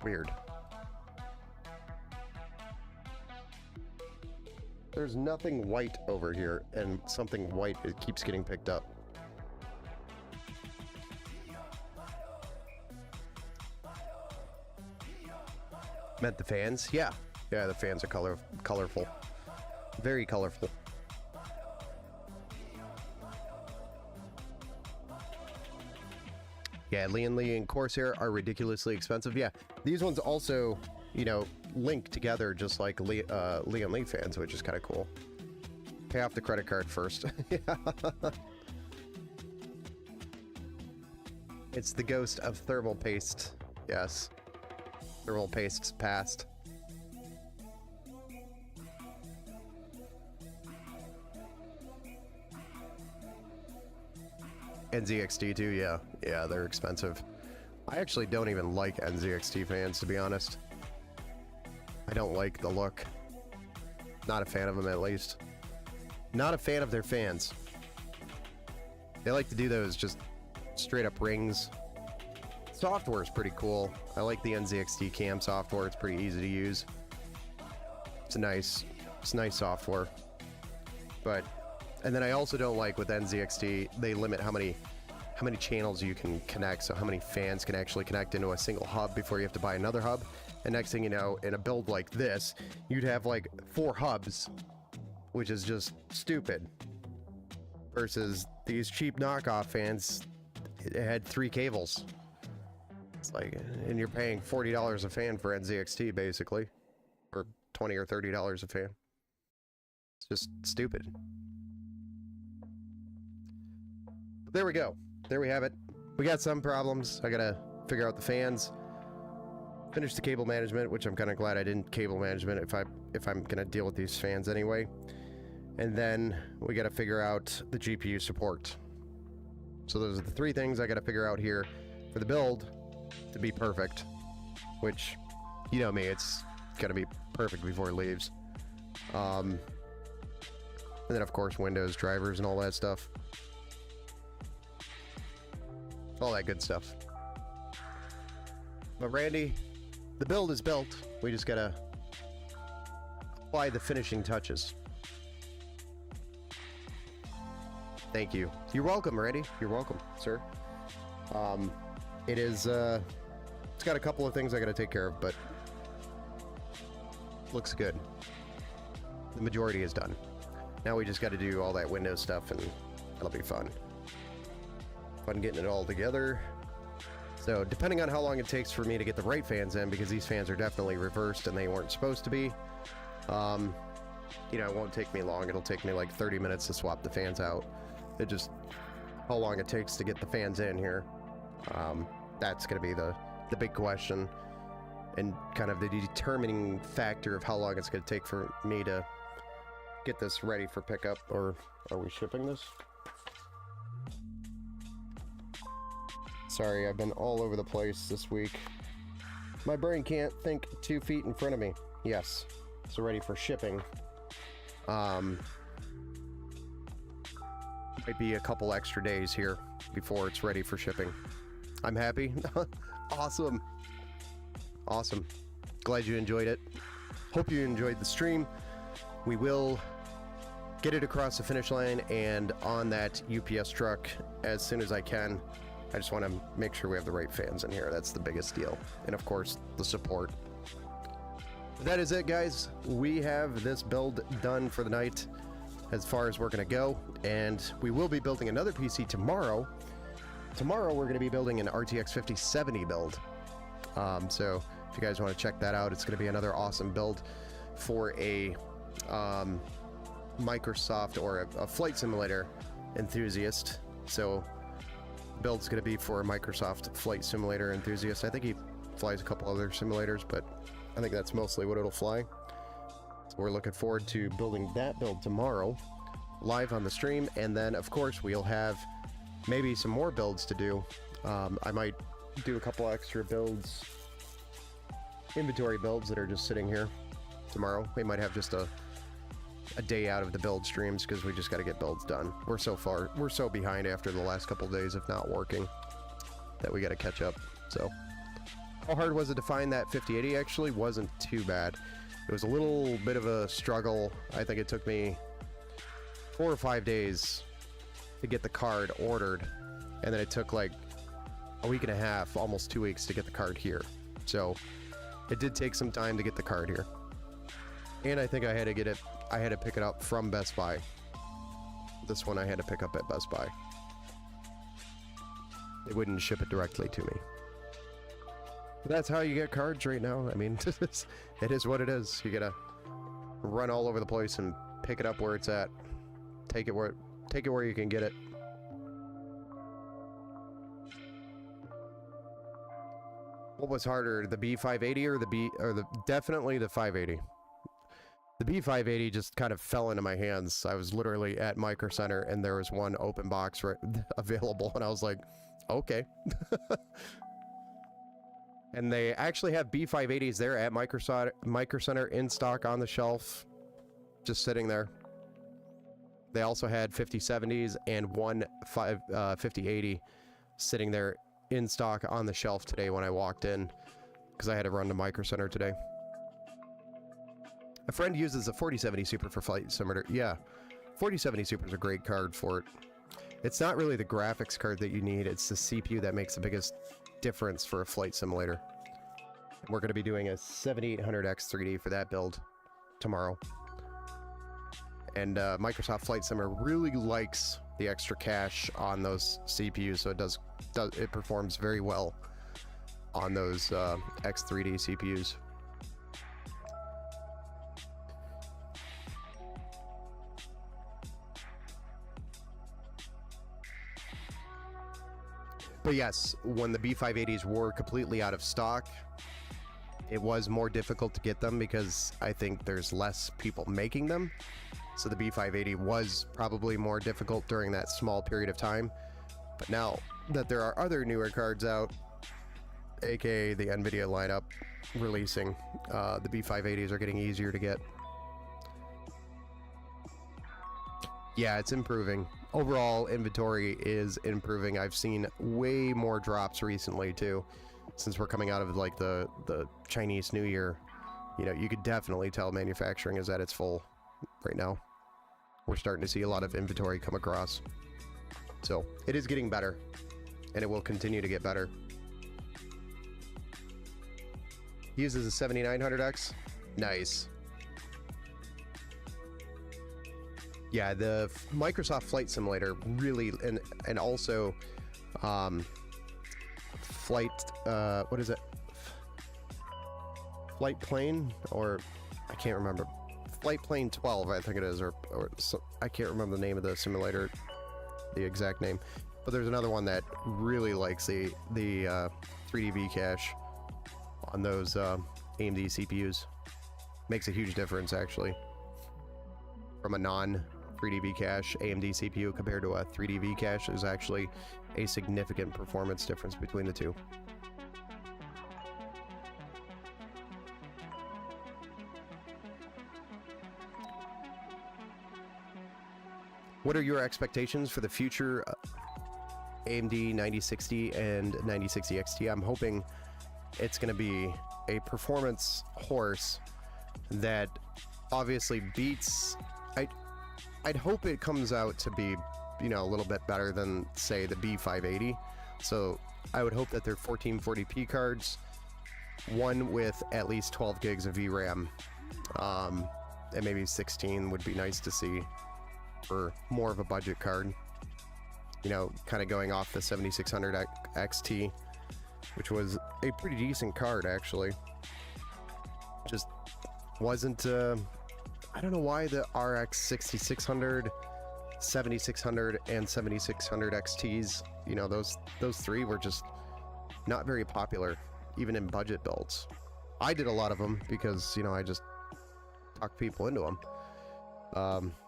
Weird. There's nothing white over here, and something white keeps getting picked up. Meant the fans? Yeah. Yeah, the fans are colorful. Very colorful. Yeah, Lian Li and Corsair are ridiculously expensive. Yeah, these ones also, you know, link together just like Lian Li fans, which is kind of cool. Pay off the credit card first. Yeah. It's the ghost of thermal paste. Yes. Thermal paste's past. NZXT too, yeah. Yeah, they're expensive. I actually don't even like NZXT fans, to be honest. I don't like the look. Not a fan of them, at least. Not a fan of their fans. They like to do those just straight up rings. Software is pretty cool. I like the NZXT cam software. It's pretty easy to use. It's nice software. But, and then I also don't like with NZXT, they limit how many channels you can connect, so how many fans can actually connect into a single hub before you have to buy another hub. And next thing you know, in a build like this, you'd have like 4 hubs, which is just stupid. Versus these cheap knockoff fans, it had 3 cables. It's like, and you're paying $40 a fan for NZXT basically, or $20 or $30 a fan. It's just stupid. But there we go. There we have it. We got some problems. I gotta figure out the fans. Finish the cable management, which I'm kind of glad I didn't cable management if I'm gonna deal with these fans anyway. And then we gotta figure out the GPU support. So those are the 3 things I gotta figure out here for the build to be perfect. Which, you know me, it's gotta be perfect before it leaves. And then of course Windows drivers and all that stuff. All that good stuff. But Randy, the build is built. We just gotta apply the finishing touches. Thank you. You're welcome, Randy. You're welcome, sir. It is, it's got a couple of things I gotta take care of, but looks good. the majority is done. Now we just got to do all that window stuff, and it'll be fun. Fun getting it all together. So depending on how long it takes for me to get the right fans in, because these fans are definitely reversed and they weren't supposed to be, you know, it won't take me long. It'll take me like 30 minutes to swap the fans out. It just, how long it takes to get the fans in here. That's going to be the big question, and kind of the determining factor of how long it's going to take for me to get this ready for pickup. Or are we shipping this? Sorry, I've been all over the place this week. My brain can't think 2 feet in front of me. Yes, so ready for shipping. Might be a couple extra days here before it's ready for shipping. I'm happy. Awesome. Awesome. Glad you enjoyed it. Hope you enjoyed the stream. We will get it across the finish line and on that UPS truck as soon as I can. I just want to make sure we have the right fans in here. That's the biggest deal. And of course, the support. That is it, guys. We have this build done for the night as far as we're going to go. And we will be building another PC tomorrow. Tomorrow, we're going to be building an RTX 5070 build. So if you guys want to check that out, it's going to be another awesome build for a Microsoft or a flight simulator enthusiast. So build's going to be for a Microsoft flight simulator enthusiast. I think he flies a couple other simulators, but I think that's mostly what it'll fly. So we're looking forward to building that build tomorrow live on the stream. And then of course we'll have maybe some more builds to do. I might do a couple extra builds, inventory builds that are just sitting here tomorrow. We might have just a day out of the build streams because we just got to get builds done. We're so behind after the last couple days of not working that we got to catch up. So how hard was it to find that 5080? Actually wasn't too bad. It was a little bit of a struggle. I think it took me 4 or 5 days to get the card ordered, and then it took like a week and a half, almost 2 weeks to get the card here. So it did take some time to get the card here. And I think I had to pick it up from Best Buy. This one I had to pick up at Best Buy. They wouldn't ship it directly to me. But that's how you get cards right now. I mean, it is what it is. You gotta run all over the place and pick it up where it's at. Take it where you can get it. What was harder, the B580 or definitely the 580. The B580 just kind of fell into my hands. I was literally at Micro Center and there was one open box available, and I was like, okay. And they actually have B580s there at Micro Center in stock on the shelf, just sitting there. They also had 5070s and one 5080 sitting there in stock on the shelf today when I walked in, because I had to run to Micro Center today. A friend uses a 4070 Super for flight simulator. Yeah, 4070 Super is a great card for it. It's not really the graphics card that you need, it's the CPU that makes the biggest difference for a flight simulator. We're going to be doing a 7800X 3D for that build tomorrow. And Microsoft Flight Simulator really likes the extra cache on those CPUs, so it performs very well on those X3D CPUs. But yes, when the B580s were completely out of stock, it was more difficult to get them because I think there's less people making them. So the B580 was probably more difficult during that small period of time. But now that there are other newer cards out, aka the NVIDIA lineup releasing, the B580s are getting easier to get. Yeah, it's improving. Overall, inventory is improving. I've seen way more drops recently too, since we're coming out of like the Chinese New Year. You know, you could definitely tell manufacturing is at its full right now. We're starting to see a lot of inventory come across. So it is getting better, and it will continue to get better. He uses a 7900X. Nice. Yeah, the Microsoft Flight Simulator really, and also flight, what is it? Flight Plane, or I can't remember. Flight Plane 12, I think it is, or I can't remember the name of the simulator, the exact name. But there's another one that really likes the 3D V-cache on those AMD CPUs. Makes a huge difference, actually, from a non-3D V-cache AMD CPU compared to a 3D V-cache. Is actually a significant performance difference between the two. What are your expectations for the future AMD 9060 and 9060 XT? I'm hoping it's going to be a performance horse that obviously beats... I'd hope it comes out to be, you know, a little bit better than, say, the B580. So I would hope that they're 1440p cards, one with at least 12 gigs of VRAM, and maybe 16 would be nice to see for more of a budget card. You know, kind of going off the 7600 XT, which was a pretty decent card, actually. Just wasn't, I don't know why the RX 6600, 7600, and 7600 XTs, you know, those three were just not very popular, even in budget builds. I did a lot of them because, you know, I just talked people into them.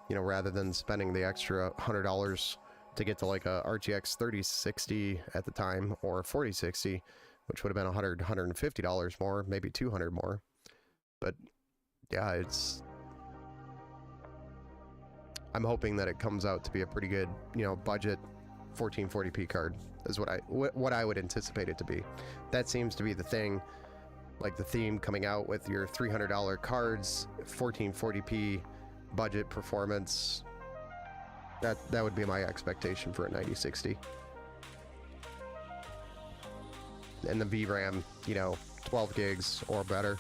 You know, rather than spending the extra $100 to get to like a RTX 3060 at the time, or 4060, which would have been $150 more, maybe $200 more. But yeah, I'm hoping that it comes out to be a pretty good, you know, budget 1440p card is what I would anticipate it to be. That seems to be the thing, like the theme coming out with your $300 cards, 1440p budget performance. That would be my expectation for a 9060. And the VRAM, you know, 12 gigs or better.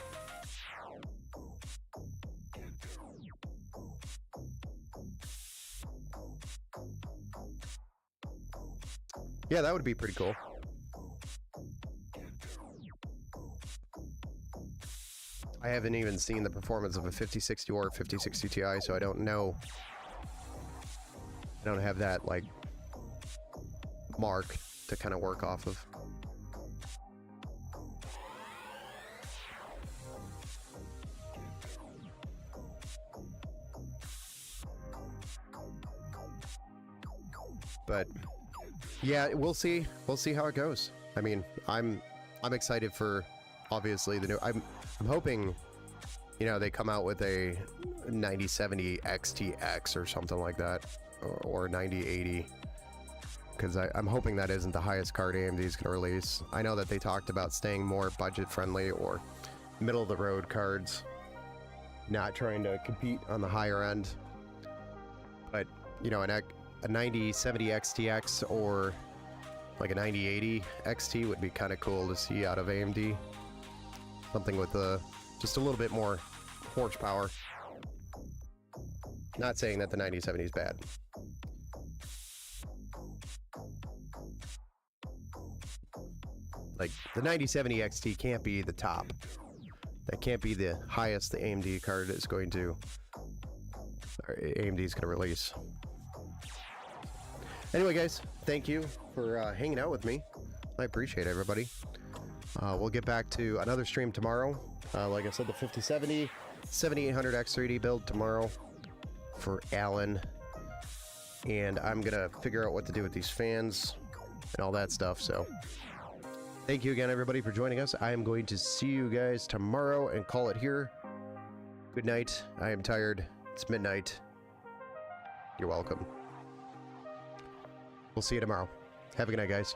Yeah, that would be pretty cool. I haven't even seen the performance of a 5060 or a 5060 Ti, so I don't know. I don't have that, like, mark to kind of work off of. But yeah, we'll see. We'll see how it goes. I mean, I'm excited for, obviously, the new. I'm hoping, you know, they come out with a 9070 XTX or something like that, or 9080, because I'm hoping that isn't the highest card AMD is going to release. I know that they talked about staying more budget friendly or middle of the road cards, not trying to compete on the higher end. But, you know, a 9070 XTX or like a 9080 XT would be kind of cool to see out of AMD. Something with just a little bit more horsepower. Not saying that the 9070 is bad. Like, the 9070 XT can't be the top. That can't be the highest the AMD card is going to, or AMD is going to release. Anyway, guys, thank you for hanging out with me. I appreciate it, everybody. We'll get back to another stream tomorrow. Like I said, the 5070, 7800 X3D build tomorrow for Alan. And I'm going to figure out what to do with these fans and all that stuff. So thank you again, everybody, for joining us. I am going to see you guys tomorrow and call it here. Good night. I am tired. It's midnight. You're welcome. We'll see you tomorrow. Have a good night, guys.